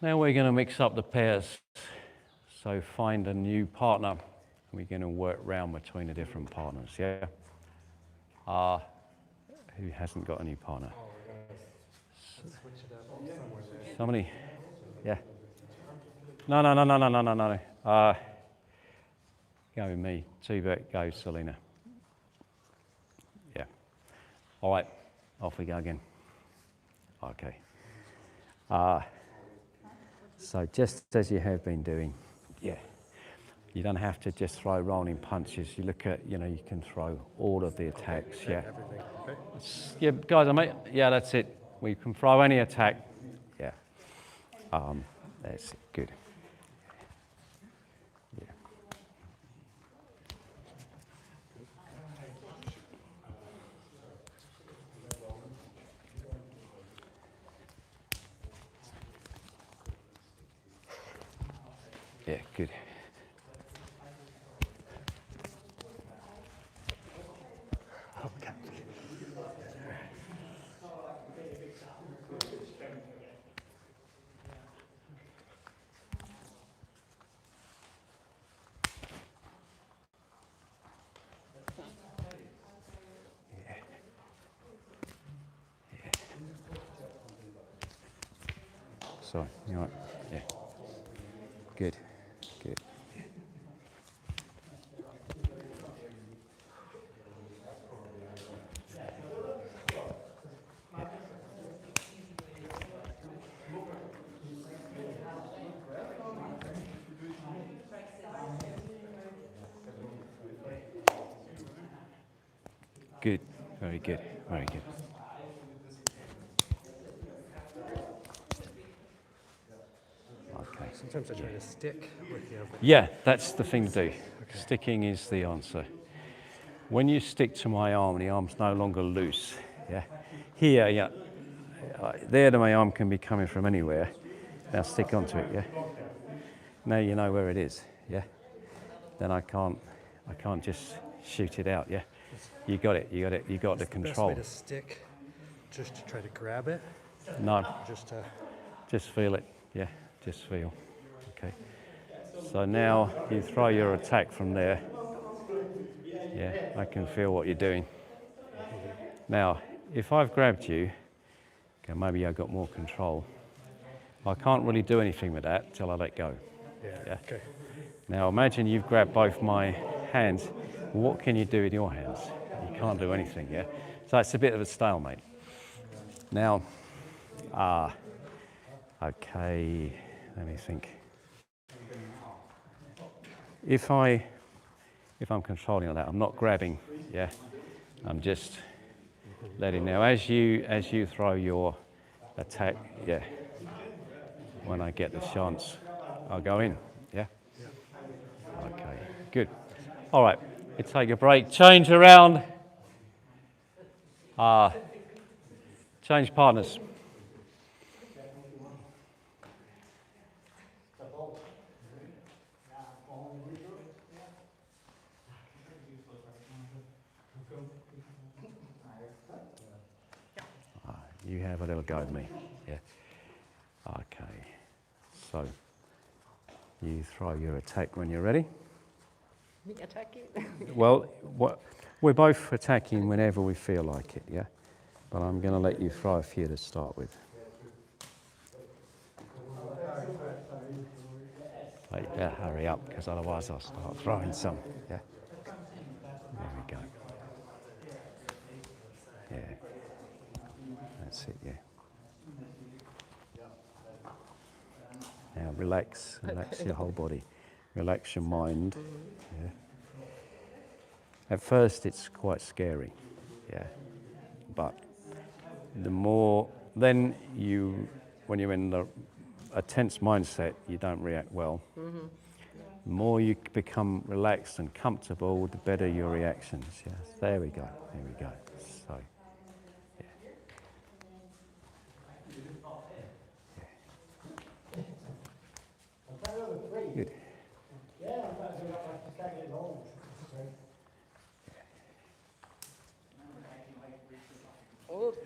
Now we're going to mix up the pairs. So find a new partner. We're going to work round between the different partners, yeah? Who hasn't got a new partner? Somebody? Yeah. No. Go with me. T-Bert, go Selena. Yeah. All right, off we go again. Okay. So just as you have been doing, yeah. You don't have to just throw rolling punches. You look at, you can throw all of the attacks, yeah. Everything. Okay. Yeah, guys, yeah, that's it. We can throw any attack, yeah. That's it. Good. Yeah. Yeah, good. Okay. So, you know what? Yeah. Good. Good. Good. Very good. Very good. Okay. Sometimes I try to stick with the other. Yeah, that's the thing to do. Sticking is the answer. When you stick to my arm, the arm's no longer loose. Yeah. Here, yeah. There, my arm can be coming from anywhere. Now stick onto it. Yeah. Now you know where it is. Yeah. Then I can't just shoot it out. Yeah. You got it. You got it. You got the control. Best way to stick, just to try to grab it. No. Just feel it. Yeah. Just feel. Okay. So now you throw your attack from there. Yeah, I can feel what you're doing. Now, if I've grabbed you, okay, maybe I've got more control. I can't really do anything with that till I let go. Yeah. Okay. Now, imagine you've grabbed both my hands. What can you do with your hands? You can't do anything, yeah? So it's a bit of a stalemate. Now, okay, let me think. If I'm controlling on that, I'm not grabbing, yeah? I'm just letting. Now, as you throw your attack, yeah, when I get the chance, I'll go in, yeah? Okay, good. All right, we take a break, change around. Change partners. You have a little go at me. Yeah. Okay. So you throw your attack when you're ready. Me attacking? Well, we're both attacking whenever we feel like it, yeah? But I'm going to let you throw a few to start with. But you better hurry up, because otherwise I'll start throwing some, yeah? There we go. Yeah. That's it, yeah. Now relax your whole body. Relax your mind, yeah? At first it's quite scary, yeah? But the more, then when you're in a tense mindset, you don't react well. Mm-hmm. The more you become relaxed and comfortable, the better your reactions. Yes, there we go. So, yeah. Good. Oops.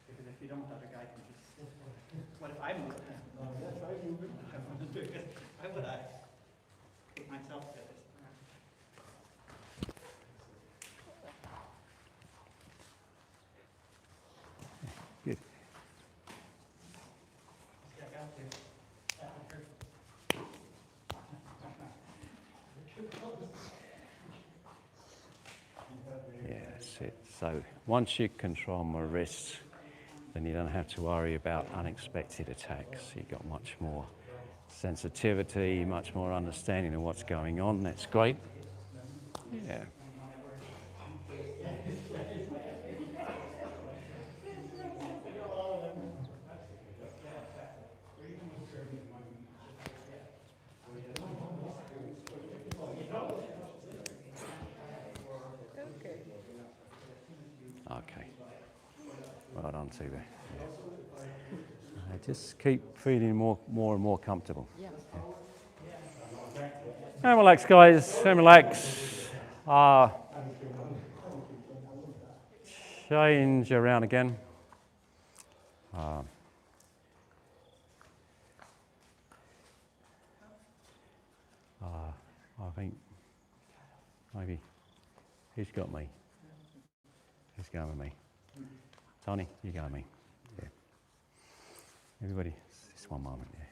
Because if you don't have a guy can just, what if I move? That's right, moving. Why would I put myself at this? Good. Step out there. Yeah, that's it. So once you control my wrists, then you don't have to worry about unexpected attacks. You've got much more sensitivity, much more understanding of what's going on. That's great. Yeah. Okay. Okay. Well done, Tube. Yeah. Just keep feeling more and more comfortable. Yeah. And relax, guys. And relax. Change around again. I think maybe he's got me. He's going with me. Tony, you go with me. Yeah. Everybody, just one moment. Yeah.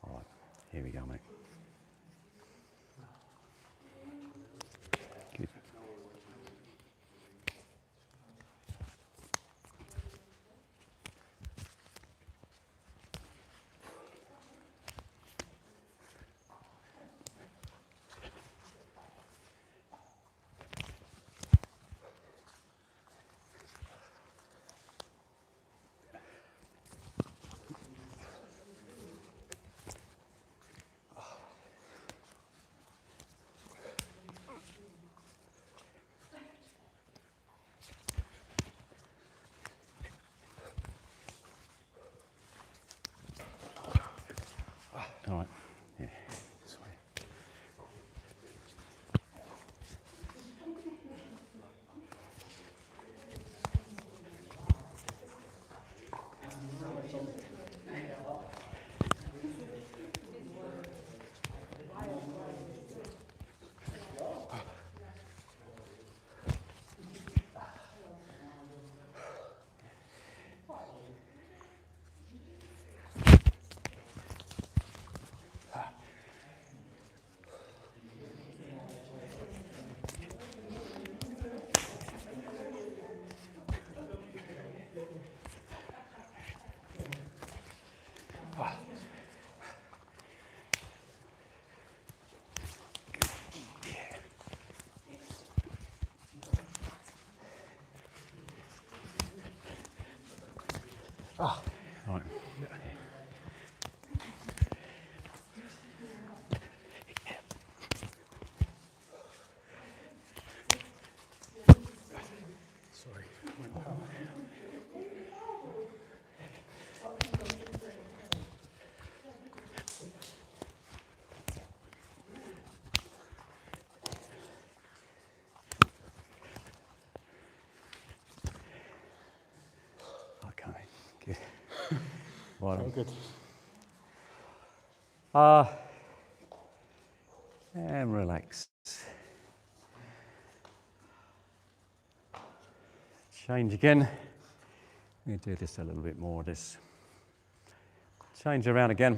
All right. Here we go, mate. Good. All right. Yeah. This way. All right. Sorry. bottom. Oh, good. And relax. Change again. We do this a little bit more. This. Change around again.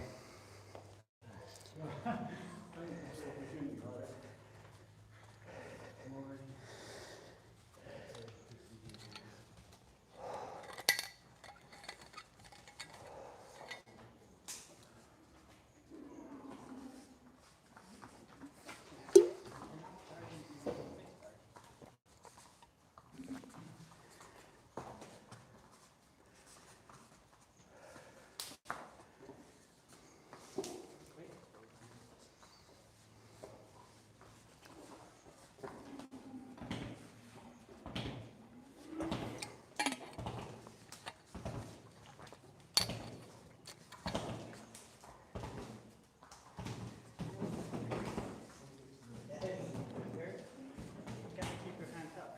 You gotta keep your hands up.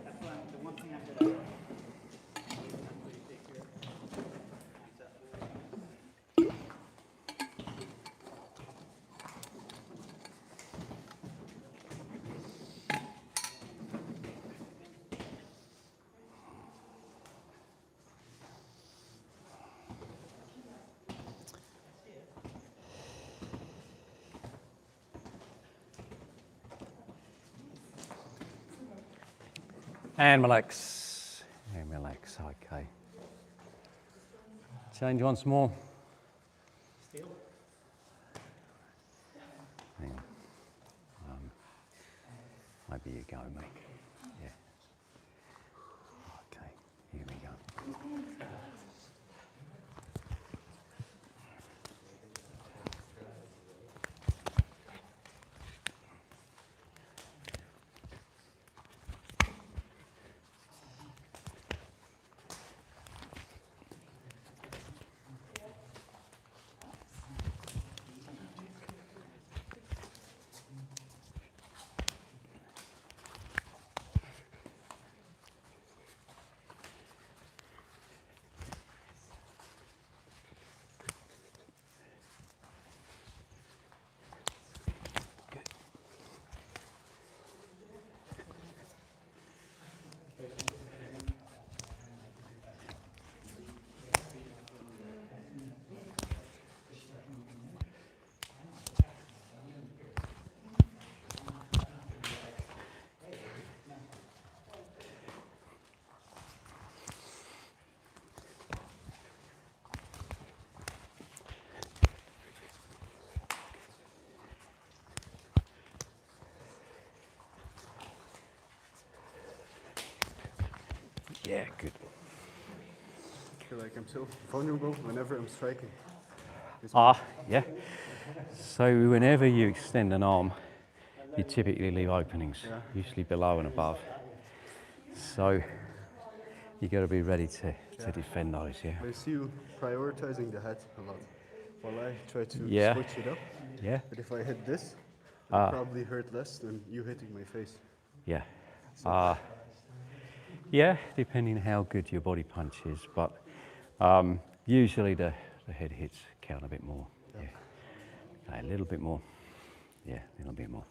That's the one thing I'm good at. So you take your hands up. And relax. And relax. Okay. Change once more. Still. Hang on. Maybe you go, mate. Yeah. Okay. Here we go. Yeah, good. I feel like I'm so vulnerable whenever I'm striking. Yeah. So whenever you extend an arm, you typically leave openings, Yeah. usually below and above. So you got to be ready to defend those, yeah. I see you prioritizing the head a lot, while I try to Yeah. switch it up. Yeah, But if I hit this, it'll probably hurt less than you hitting my face. yeah. Yeah, depending how good your body punch is, but usually the head hits count a bit more. Yeah. Okay, a little bit more. Yeah, a little bit more.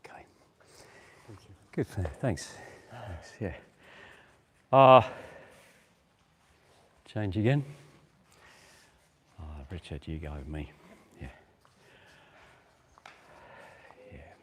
Okay. Good. Thanks. Thanks. Yeah. Change again. Richard, you go with me. Yeah. Yeah.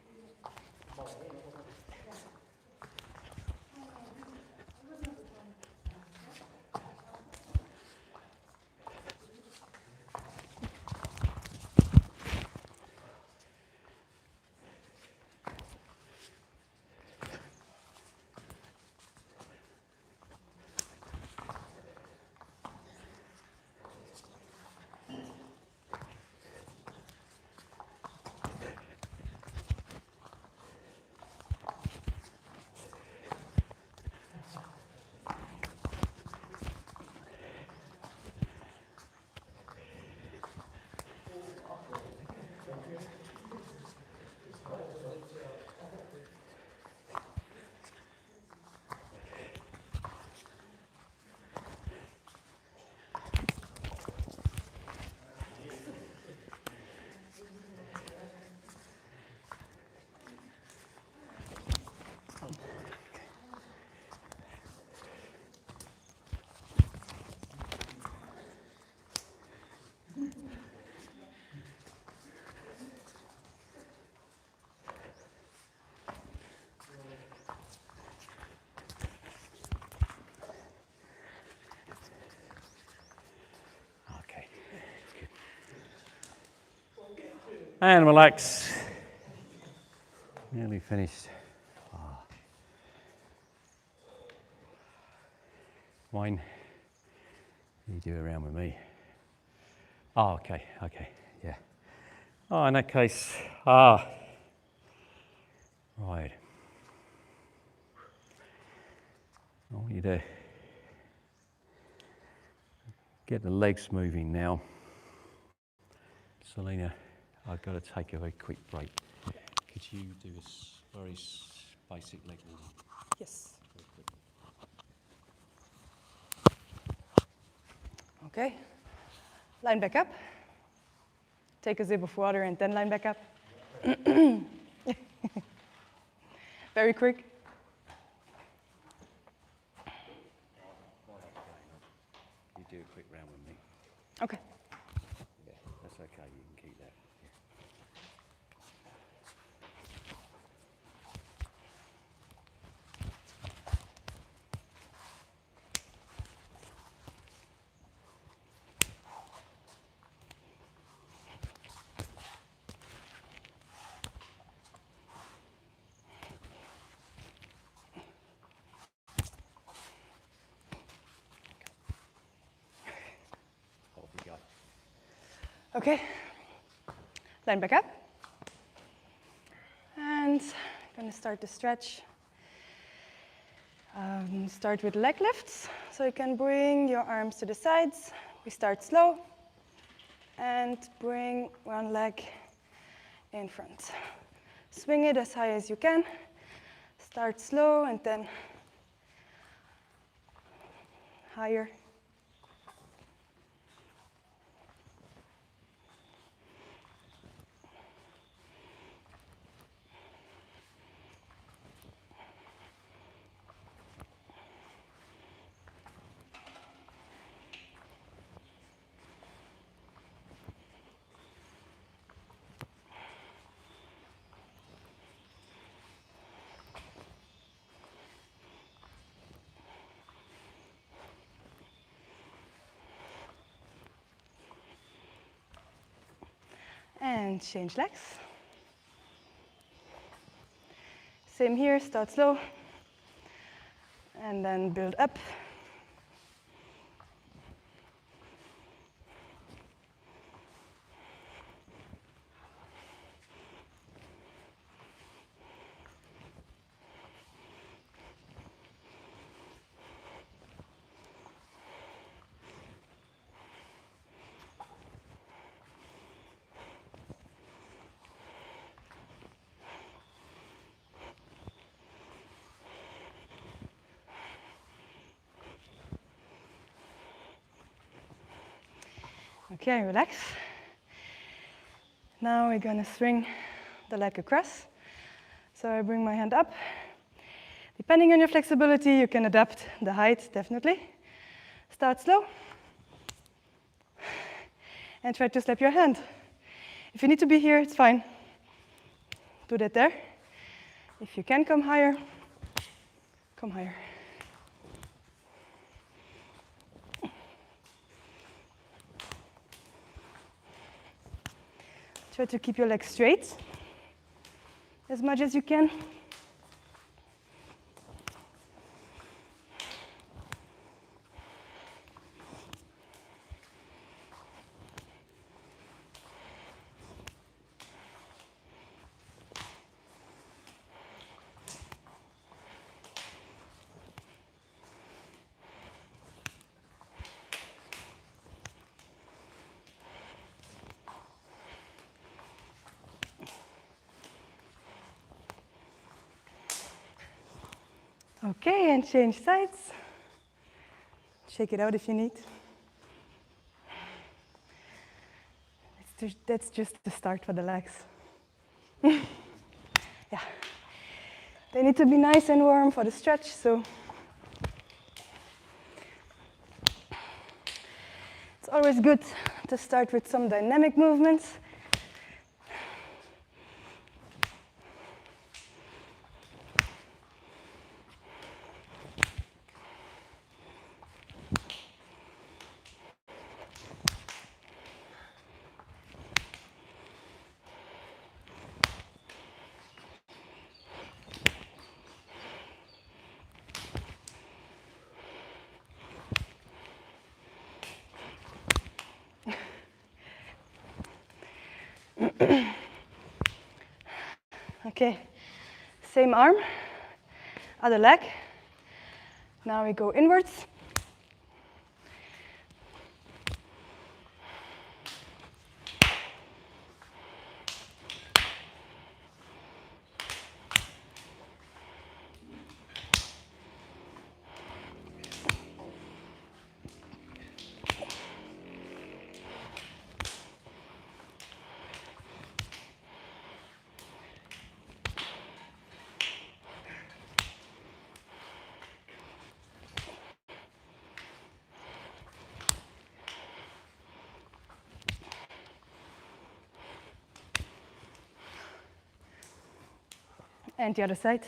And relax. Nearly finished. Wayne, you do around with me. Oh, okay, yeah. Oh, in that case, right. I want you to get the legs moving now. Selena, I've got to take a very quick break. Could you do this very basic leg movement? Yes. Okay. Line back up. Take a sip of water and then line back up. Very quick. You do a quick round with me. Okay. Yeah, that's okay. You can keep that. Yeah. Off we go. Okay. Line back up. And I'm going to start the stretch. Start with leg lifts. So you can bring your arms to the sides. We start slow. And bring one leg in front. Swing it as high as you can. Start slow and then higher. And change legs. Same here, start slow. And then build up. Okay, relax. Now we're going to swing the leg across. So I bring my hand up. Depending on your flexibility, you can adapt the height, definitely. Start slow. And try to slap your hand. If you need to be here, it's fine. Do that there. If you can come higher, come higher. Try to keep your legs straight as much as you can. Okay, and change sides. Shake it out if you need. That's just the start for the legs. Yeah. They need to be nice and warm for the stretch, so it's always good to start with some dynamic movements. Okay, same arm, other leg. Now we go inwards. And the other side.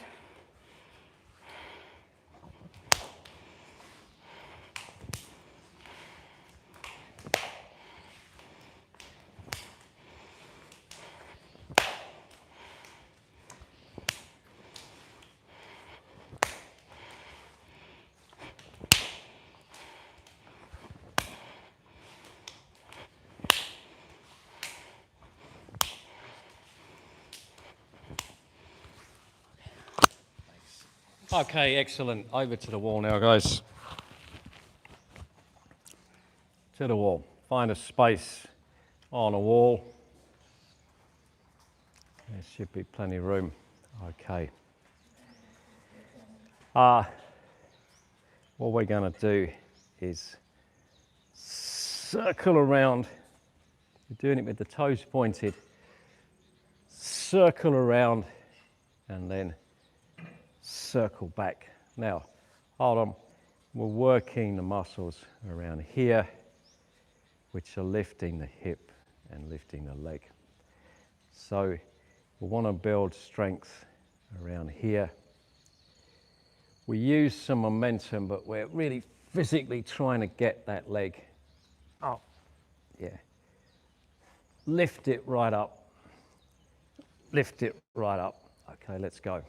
Okay, excellent. Over to the wall now, guys. To the wall. Find a space on a wall. There should be plenty of room. Okay. What we're going to do is circle around. You're doing it with the toes pointed. Circle around and then circle back. Now, hold on. We're working the muscles around here, which are lifting the hip and lifting the leg. So we want to build strength around here. We use some momentum, but we're really physically trying to get that leg up. Yeah. Lift it right up. Lift it right up. Okay, let's go.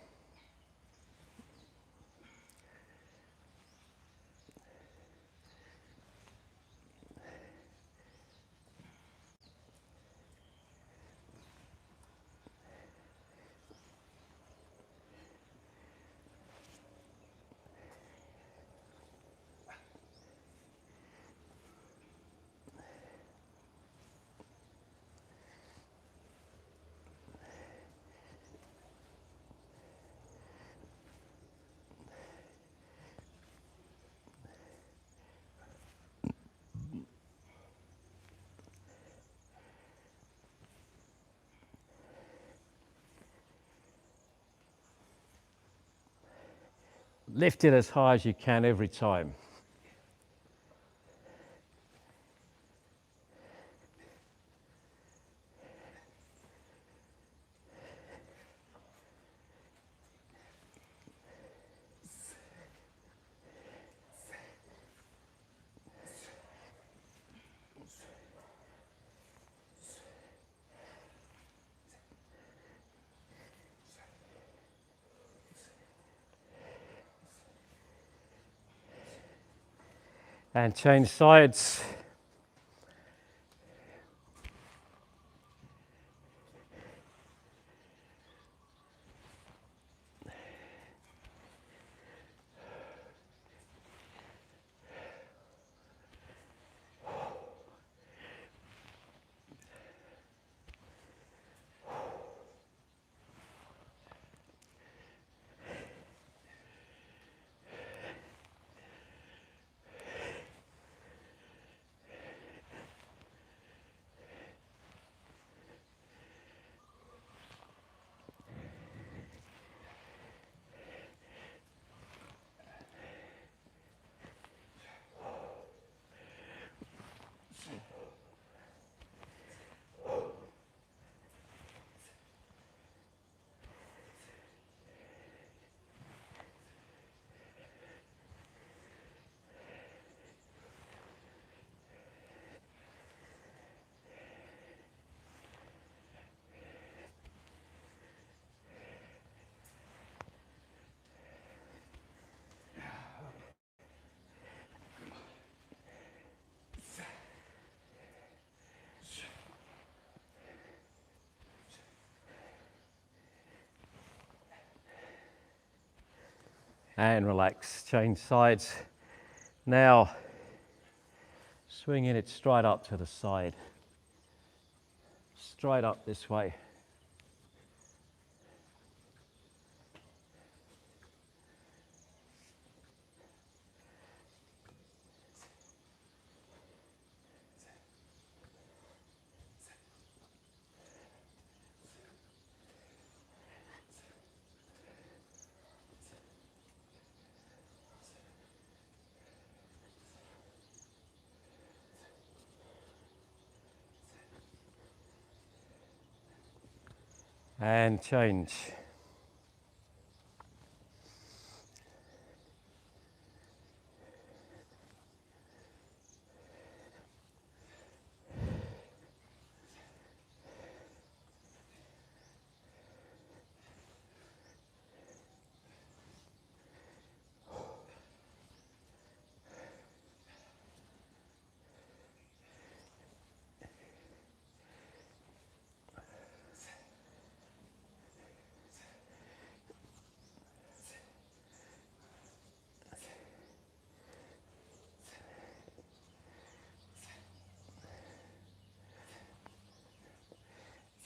Lift it as high as you can every time. And change sides. And relax, change sides. Now, swinging it straight up to the side. Straight up this way. And change.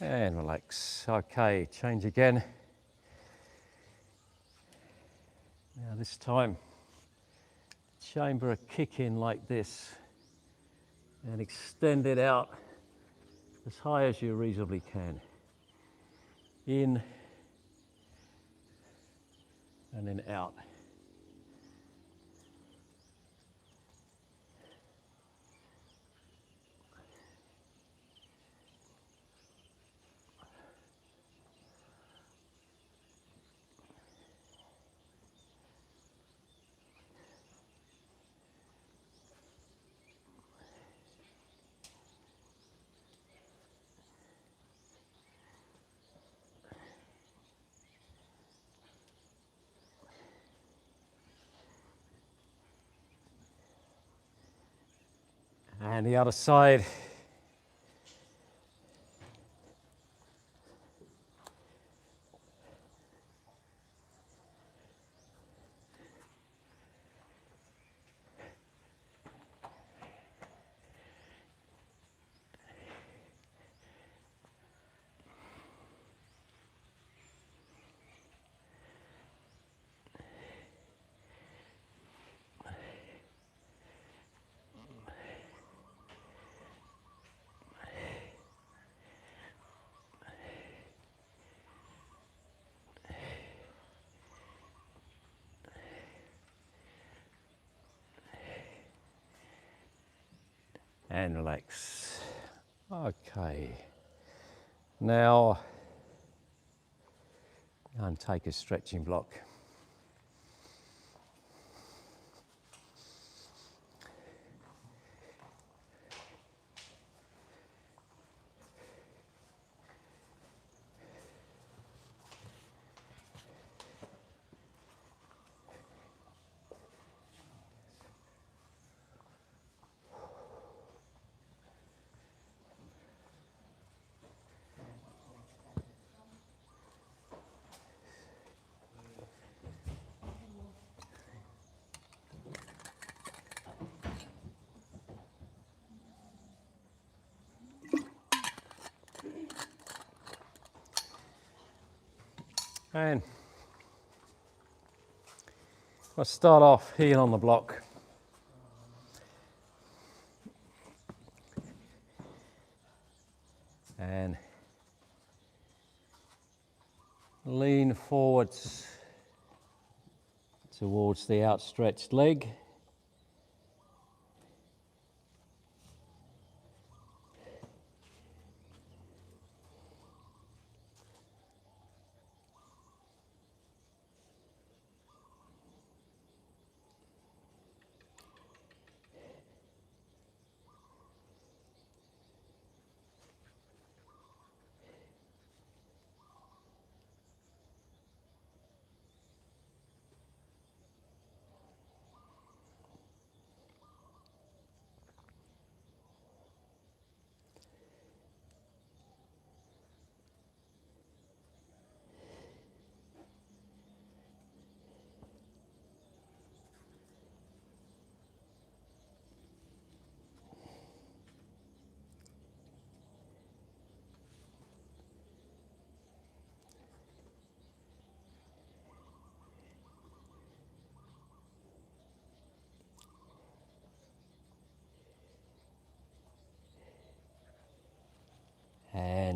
And relax. Okay, change again. Now this time, chamber a kick in like this and extend it out as high as you reasonably can. In and then out. And the other side. And relax. Okay. Now, and take a stretching block. And I'll start off heel on the block. And lean forwards towards the outstretched leg.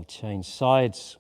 change sides.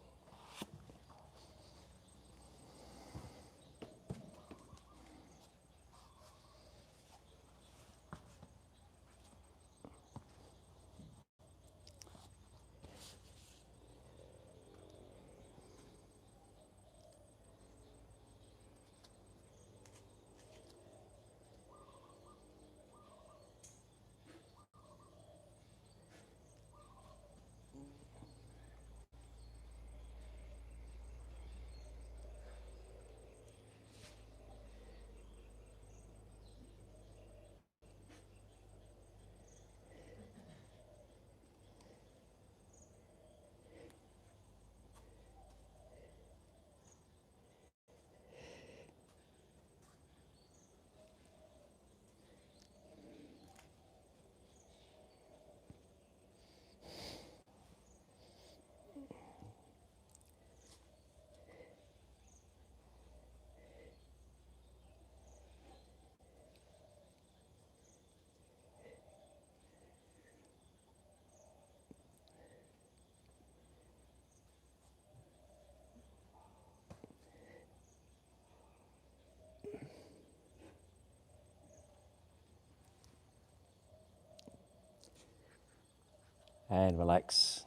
And relax.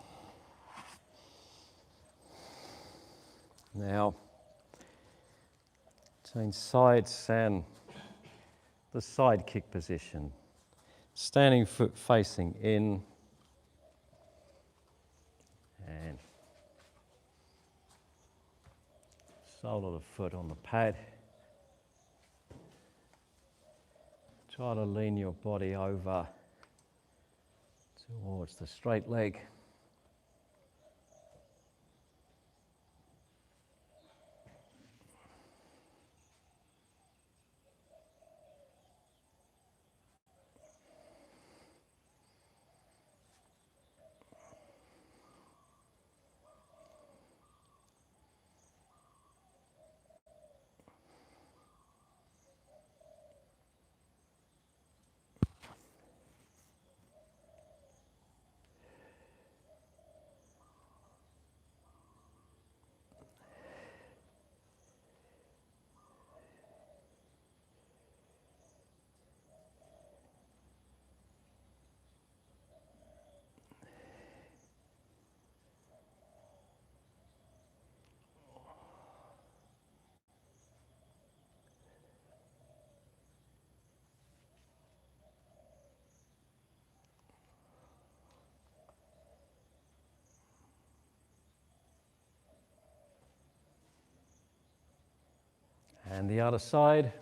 Now, change sides and the side kick position. Standing foot facing in and sole of the foot on the pad. Try to lean your body over towards the straight leg. And the other side.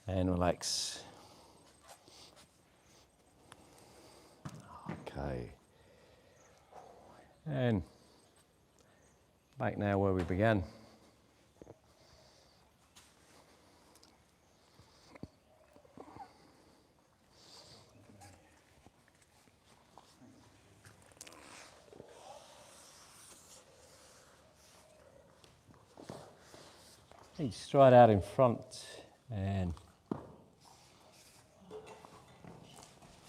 And relax. Okay. And back now where we began. Feet straight out in front and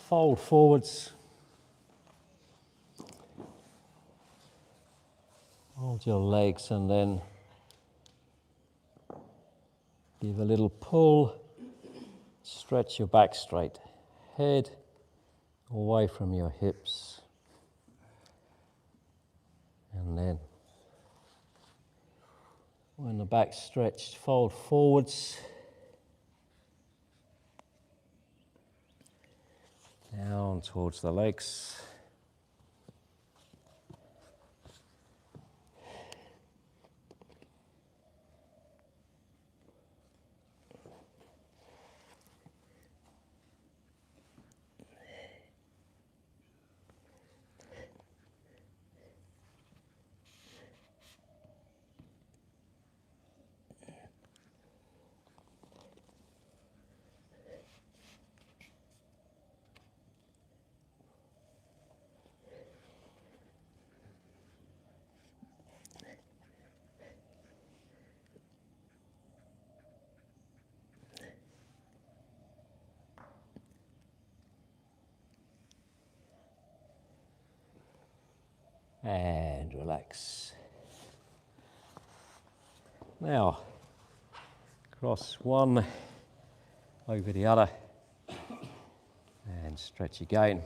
fold forwards. Hold your legs and then give a little pull. Stretch your back straight. Head away from your hips. And then, when the back's stretched, fold forwards. Down towards the legs. And relax. Now, cross one over the other and stretch again.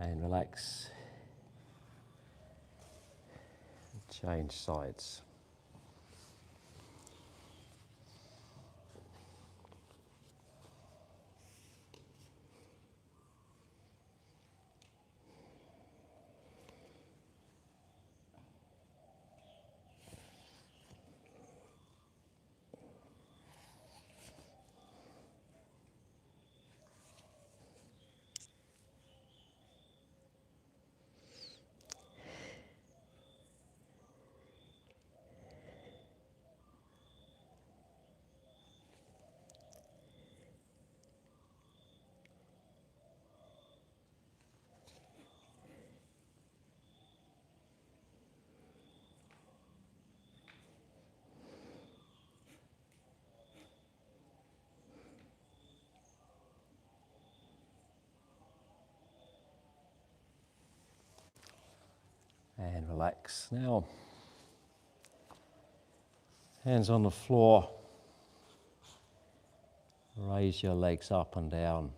And relax. Change sides. And relax. Now, hands on the floor. Raise your legs up and down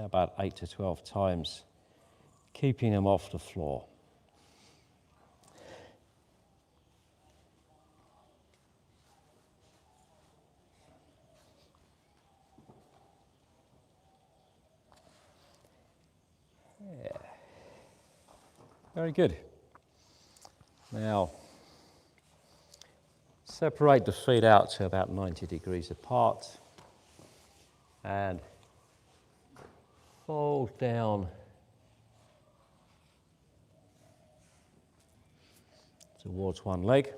about 8 to 12 times, keeping them off the floor. Yeah. Very good. Now, separate the feet out to about 90 degrees apart and fold down towards one leg.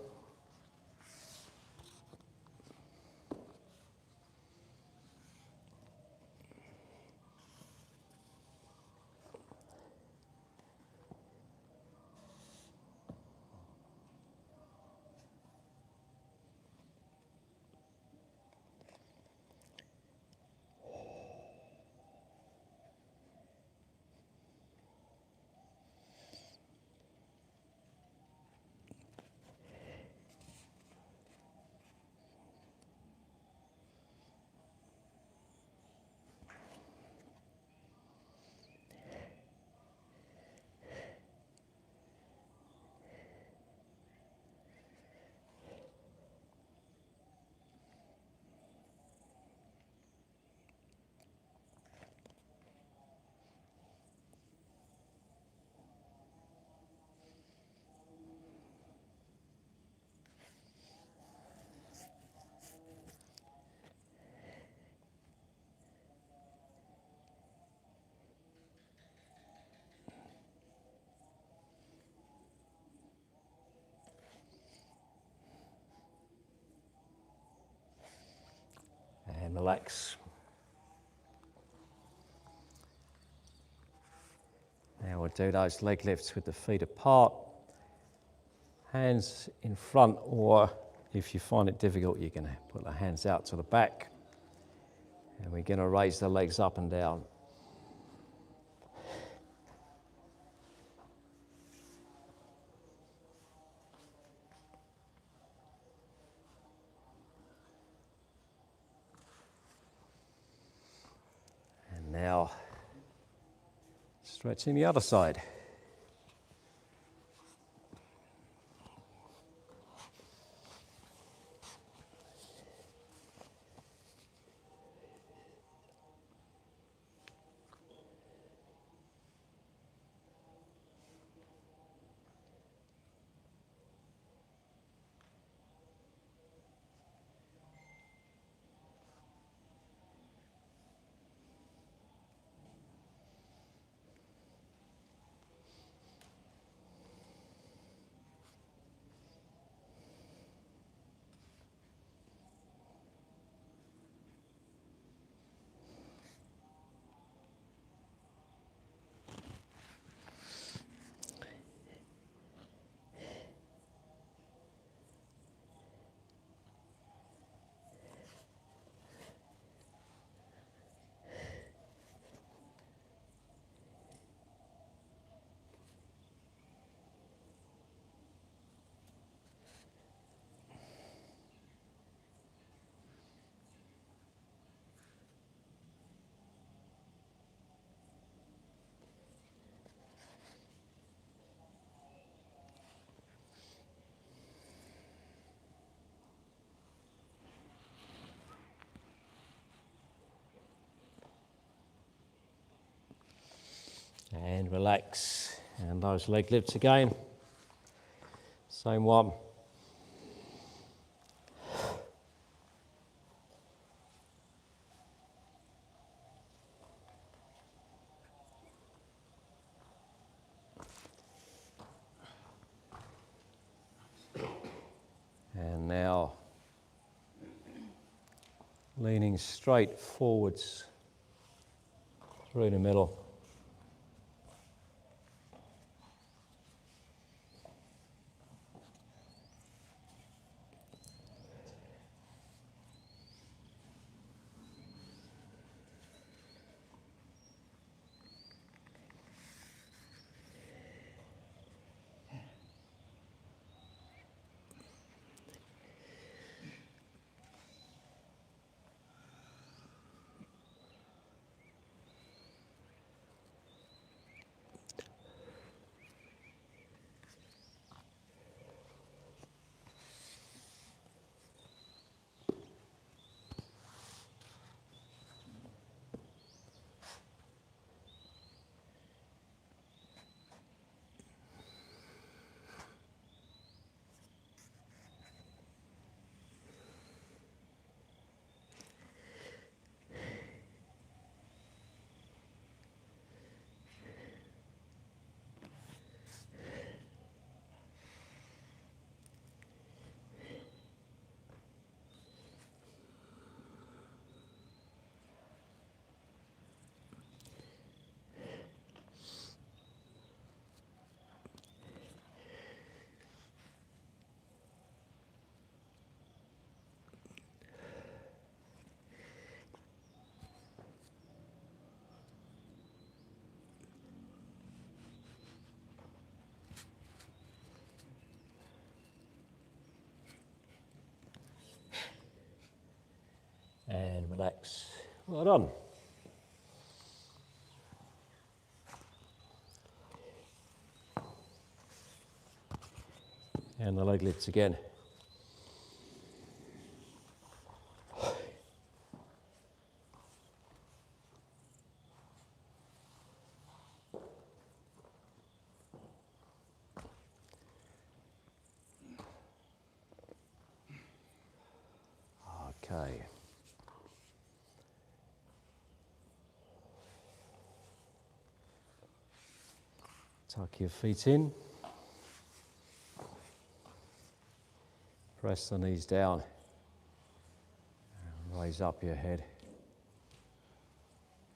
and relax. Now we'll do those leg lifts with the feet apart, hands in front, or if you find it difficult, you can put the hands out to the back. And we're going to raise the legs up and down. And now, stretching the other side. And relax. And those leg lifts again. Same one. And now, leaning straight forwards through the middle. And relax. Well done. And the leg lifts again. Okay. Tuck your feet in. Press the knees down. And Raise up your head.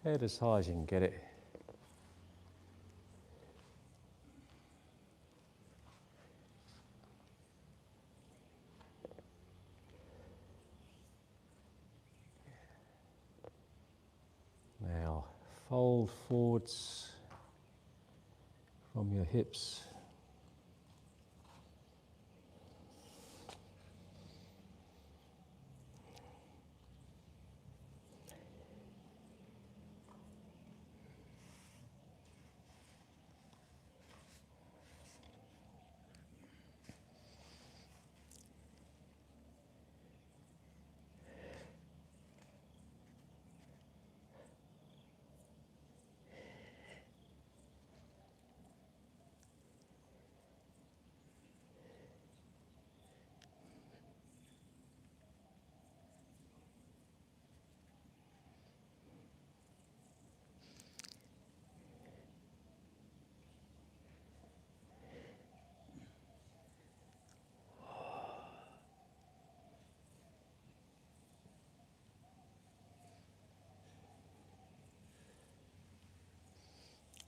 Head as high as you can get it. Now, fold forwards from your hips.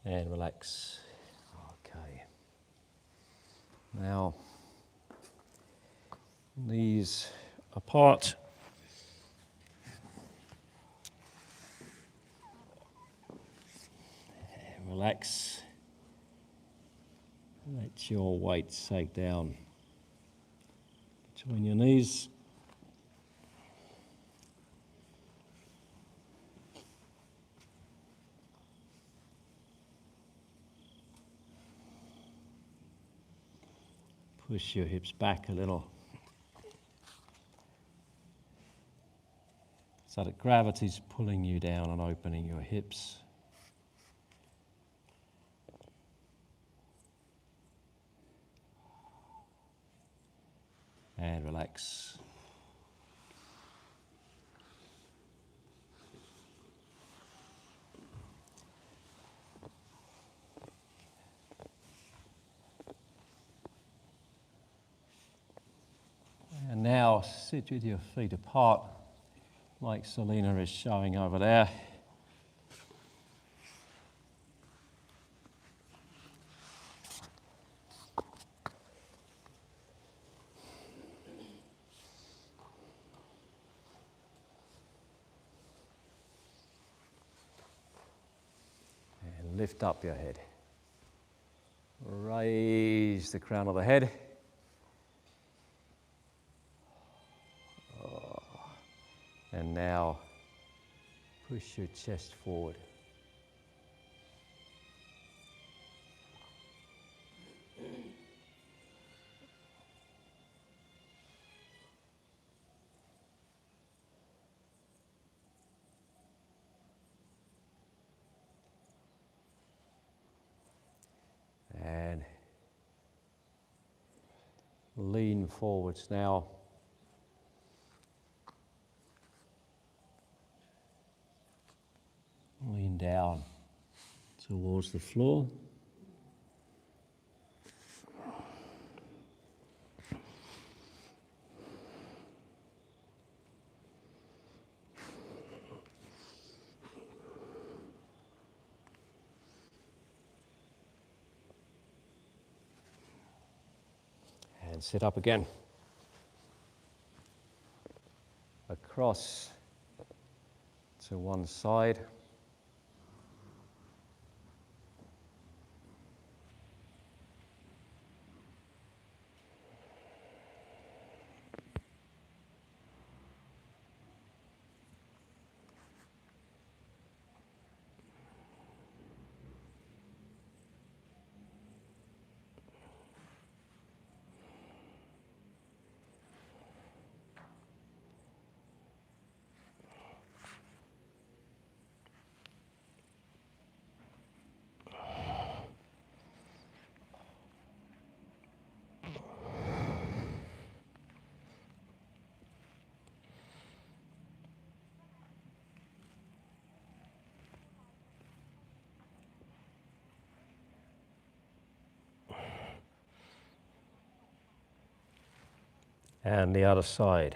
And relax. Okay. Now, knees apart. And relax. Let your weight sink down between your knees. Push your hips back a little so that gravity's pulling you down and opening your hips. And relax. And now sit with your feet apart, like Selena is showing over there. And lift up your head. Raise the crown of the head. And now push your chest forward. And lean forwards now. Lean down towards the floor. And sit up again. Across to one side. And the other side.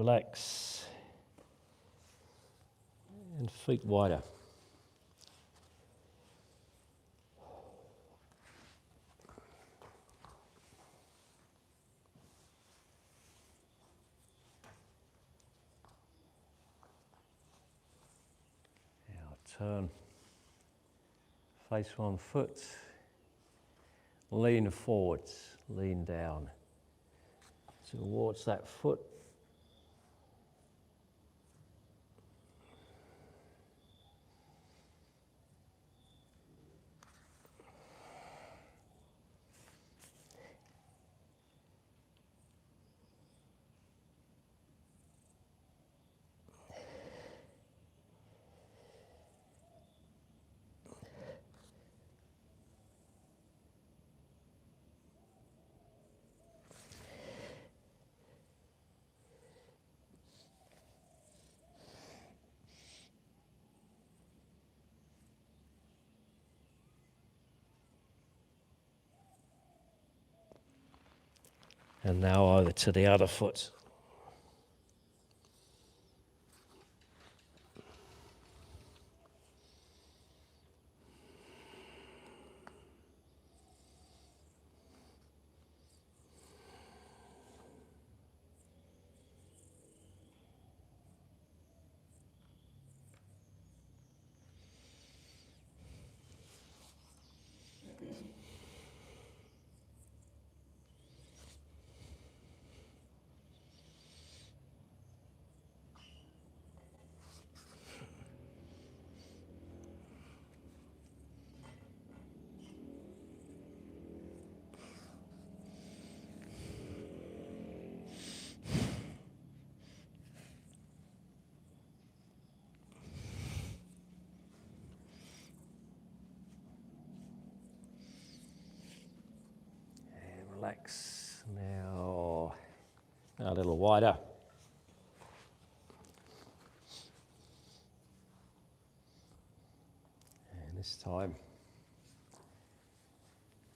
relax. And feet wider. Now turn. Face one foot. Lean forwards, lean down towards that foot. And now over to the other foot. Relax. Now a little wider. And this time,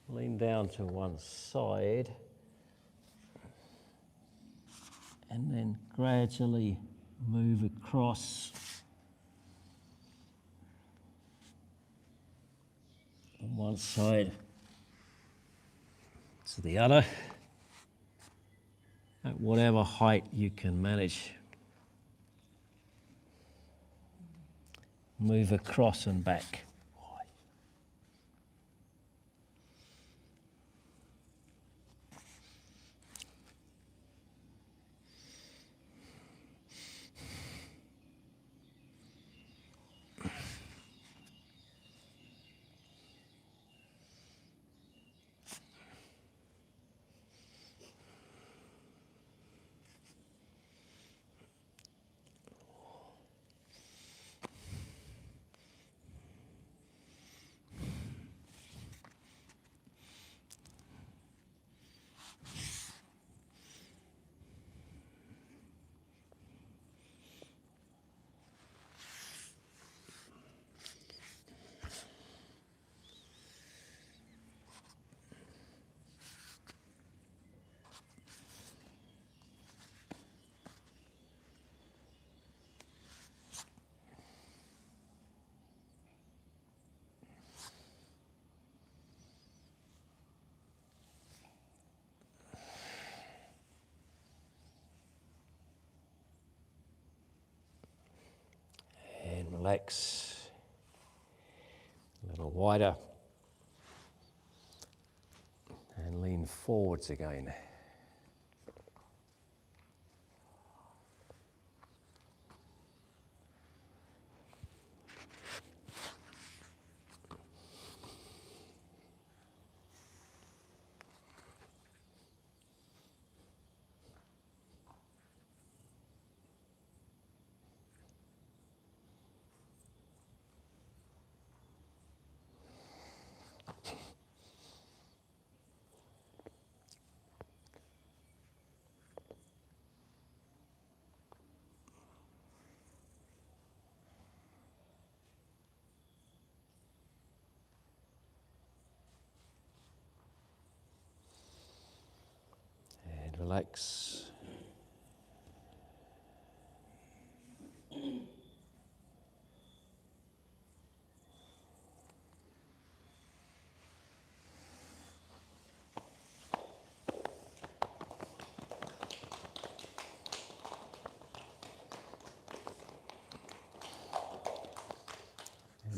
lean down to one side and then gradually move across from one side to the other at whatever height you can manage. Move across and back. Relax, a little wider, and lean forwards again. Relax.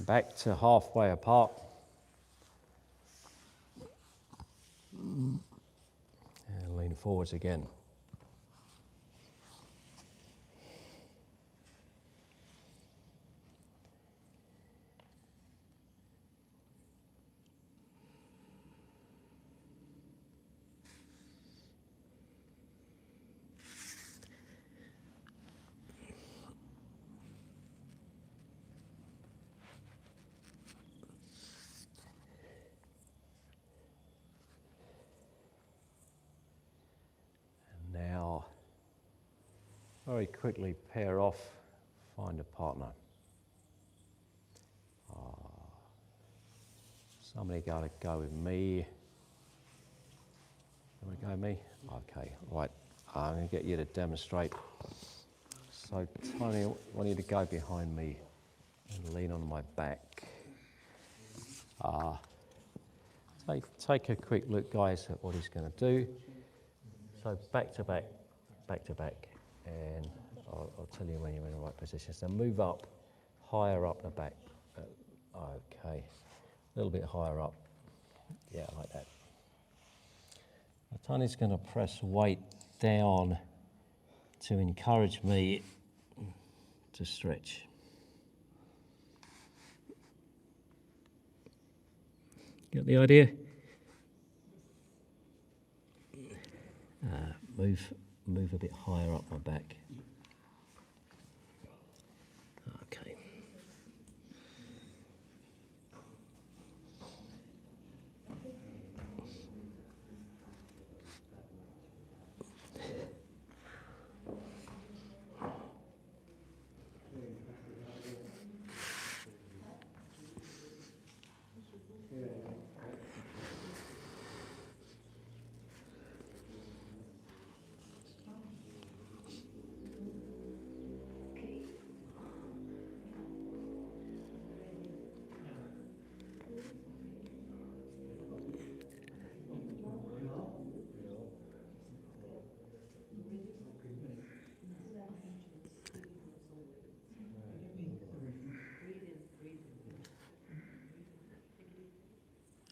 Back to halfway apart. And lean forwards again. Now, very quickly pair off, find a partner. Somebody got to go with me. You want to go with me? Okay, right. I'm going to get you to demonstrate. So, Tony, I want you to go behind me and lean on my back. Take a quick look, guys, at what he's going to do. So back to back, and I'll tell you when you're in the right position. So move up, higher up the back. Okay, a little bit higher up. Yeah, like that. Now, Tony's going to press weight down to encourage me to stretch. Got the idea? Move a bit higher up my back. Okay.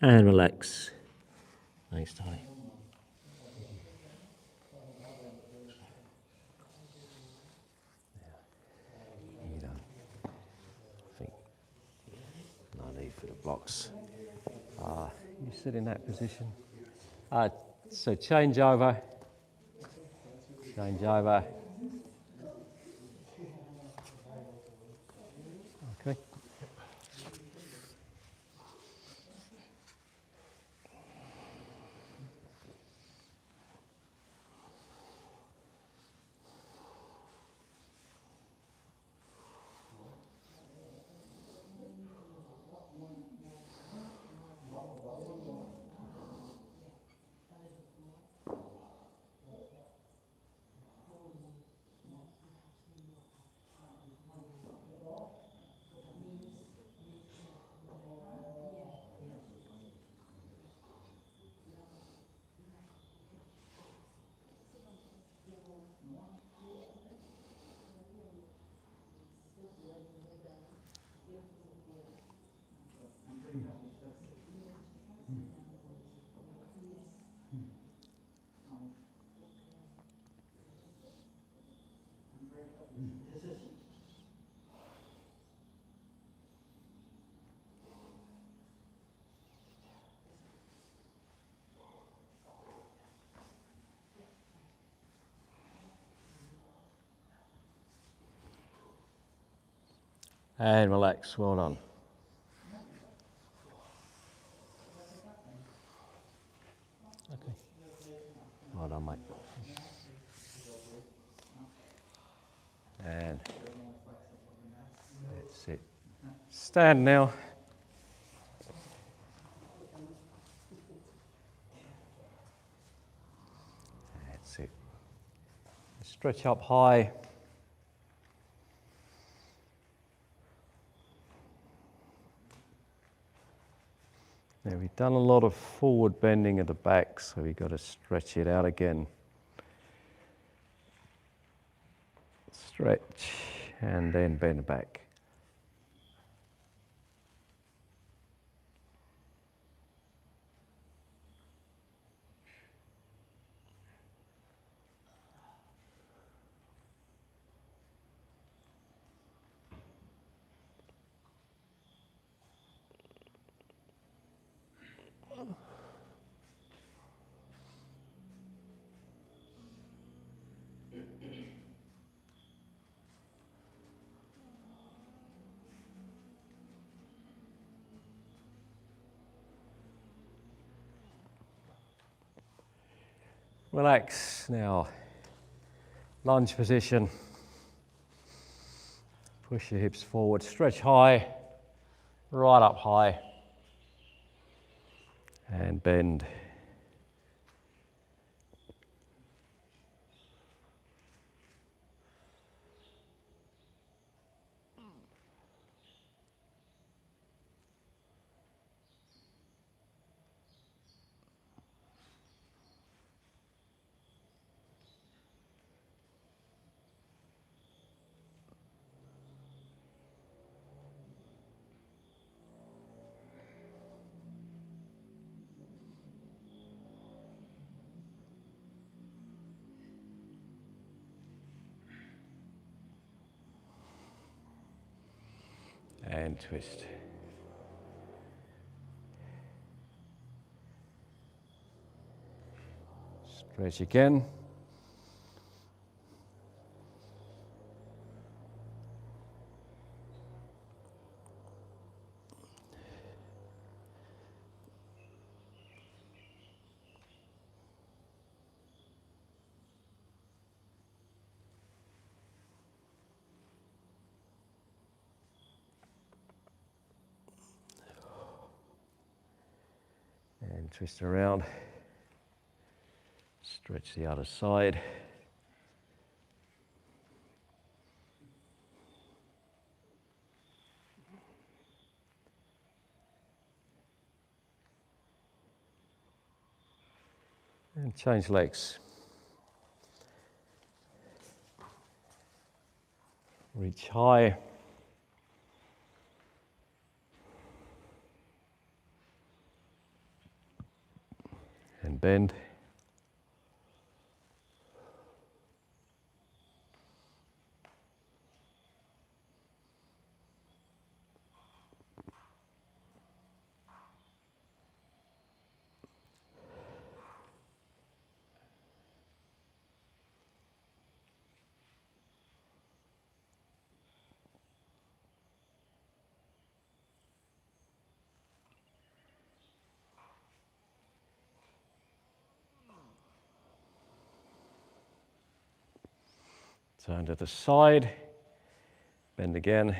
And relax. Thanks, Tony. You don't think no need for the blocks. You sit in that position. So change over. Change over. Okay. And relax. Well done. Okay. Well done, mate. And that's it. Stand now. That's it. Stretch up high. Now we've done a lot of forward bending at the back, so we've got to stretch it out again. Stretch and then bend back. Relax now. Lunge position. Push your hips forward, stretch high, right up high, and bend. And twist. Stretch again. And twist around. Stretch the other side. And change legs. Reach high. And bend. Turn to the side, bend again.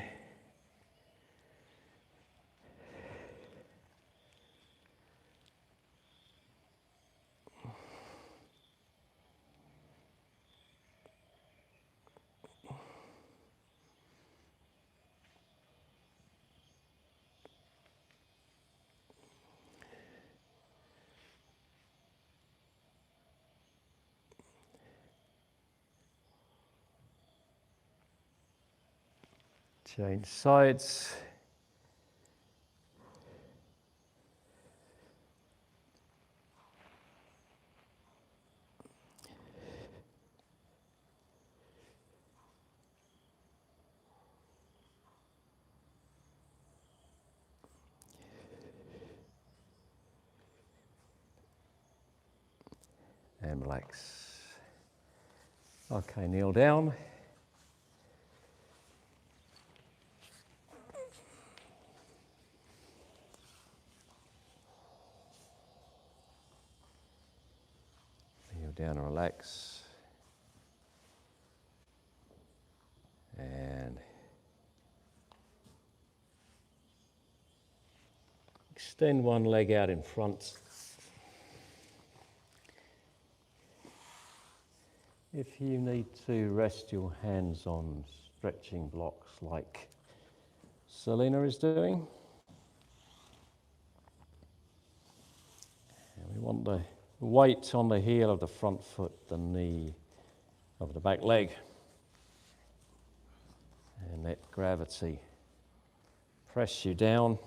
Change sides. And relax. Okay, kneel down. Kneel down and relax. And extend one leg out in front. If you need to rest your hands on stretching blocks like Selena is doing, and we want the weight on the heel of the front foot, the knee of the back leg, and let gravity press you down.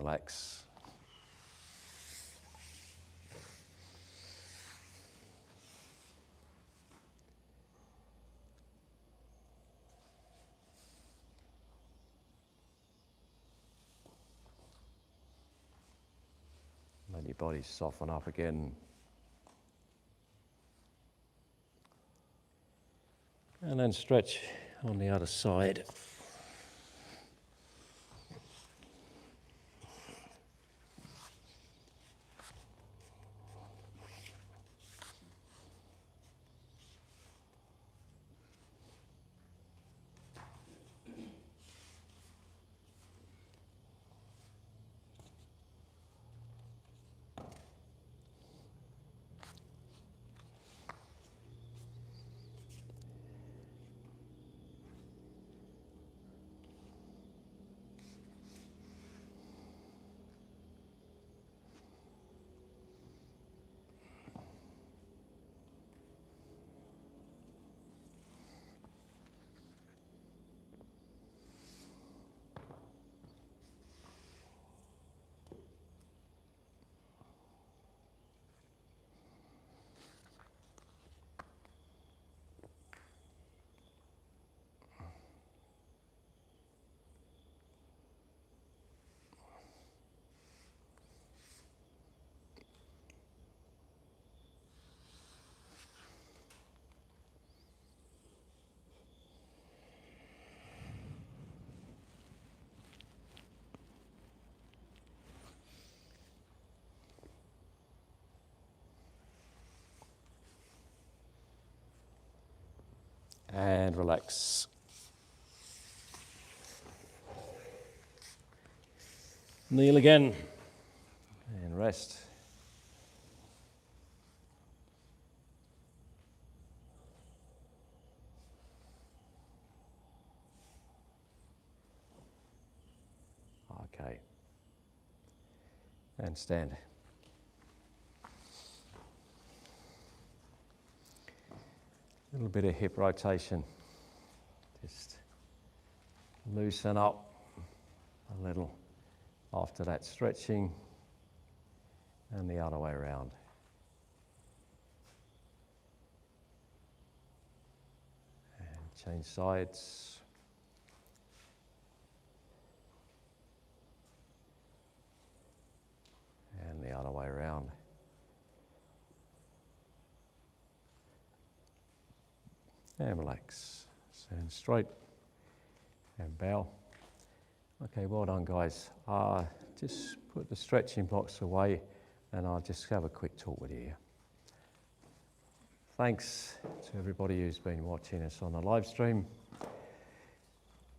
relax. Let your body soften up again. And then stretch on the other side. And relax. Kneel again and rest. Okay. And stand. A little bit of hip rotation. Just loosen up a little after that stretching, and the other way around. And change sides. And the other way around. And relax. Stand straight and bow. Okay, well done, guys. Just put the stretching blocks away and I'll just have a quick talk with you. Thanks to everybody who's been watching us on the live stream.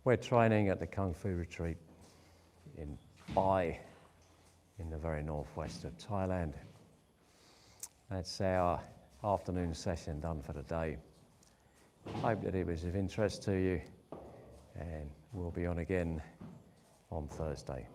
We're training at the Kung Fu Retreat in Bai, in the very northwest of Thailand. That's our afternoon session done for the day. Hope that it was of interest to you, and we'll be on again on Thursday.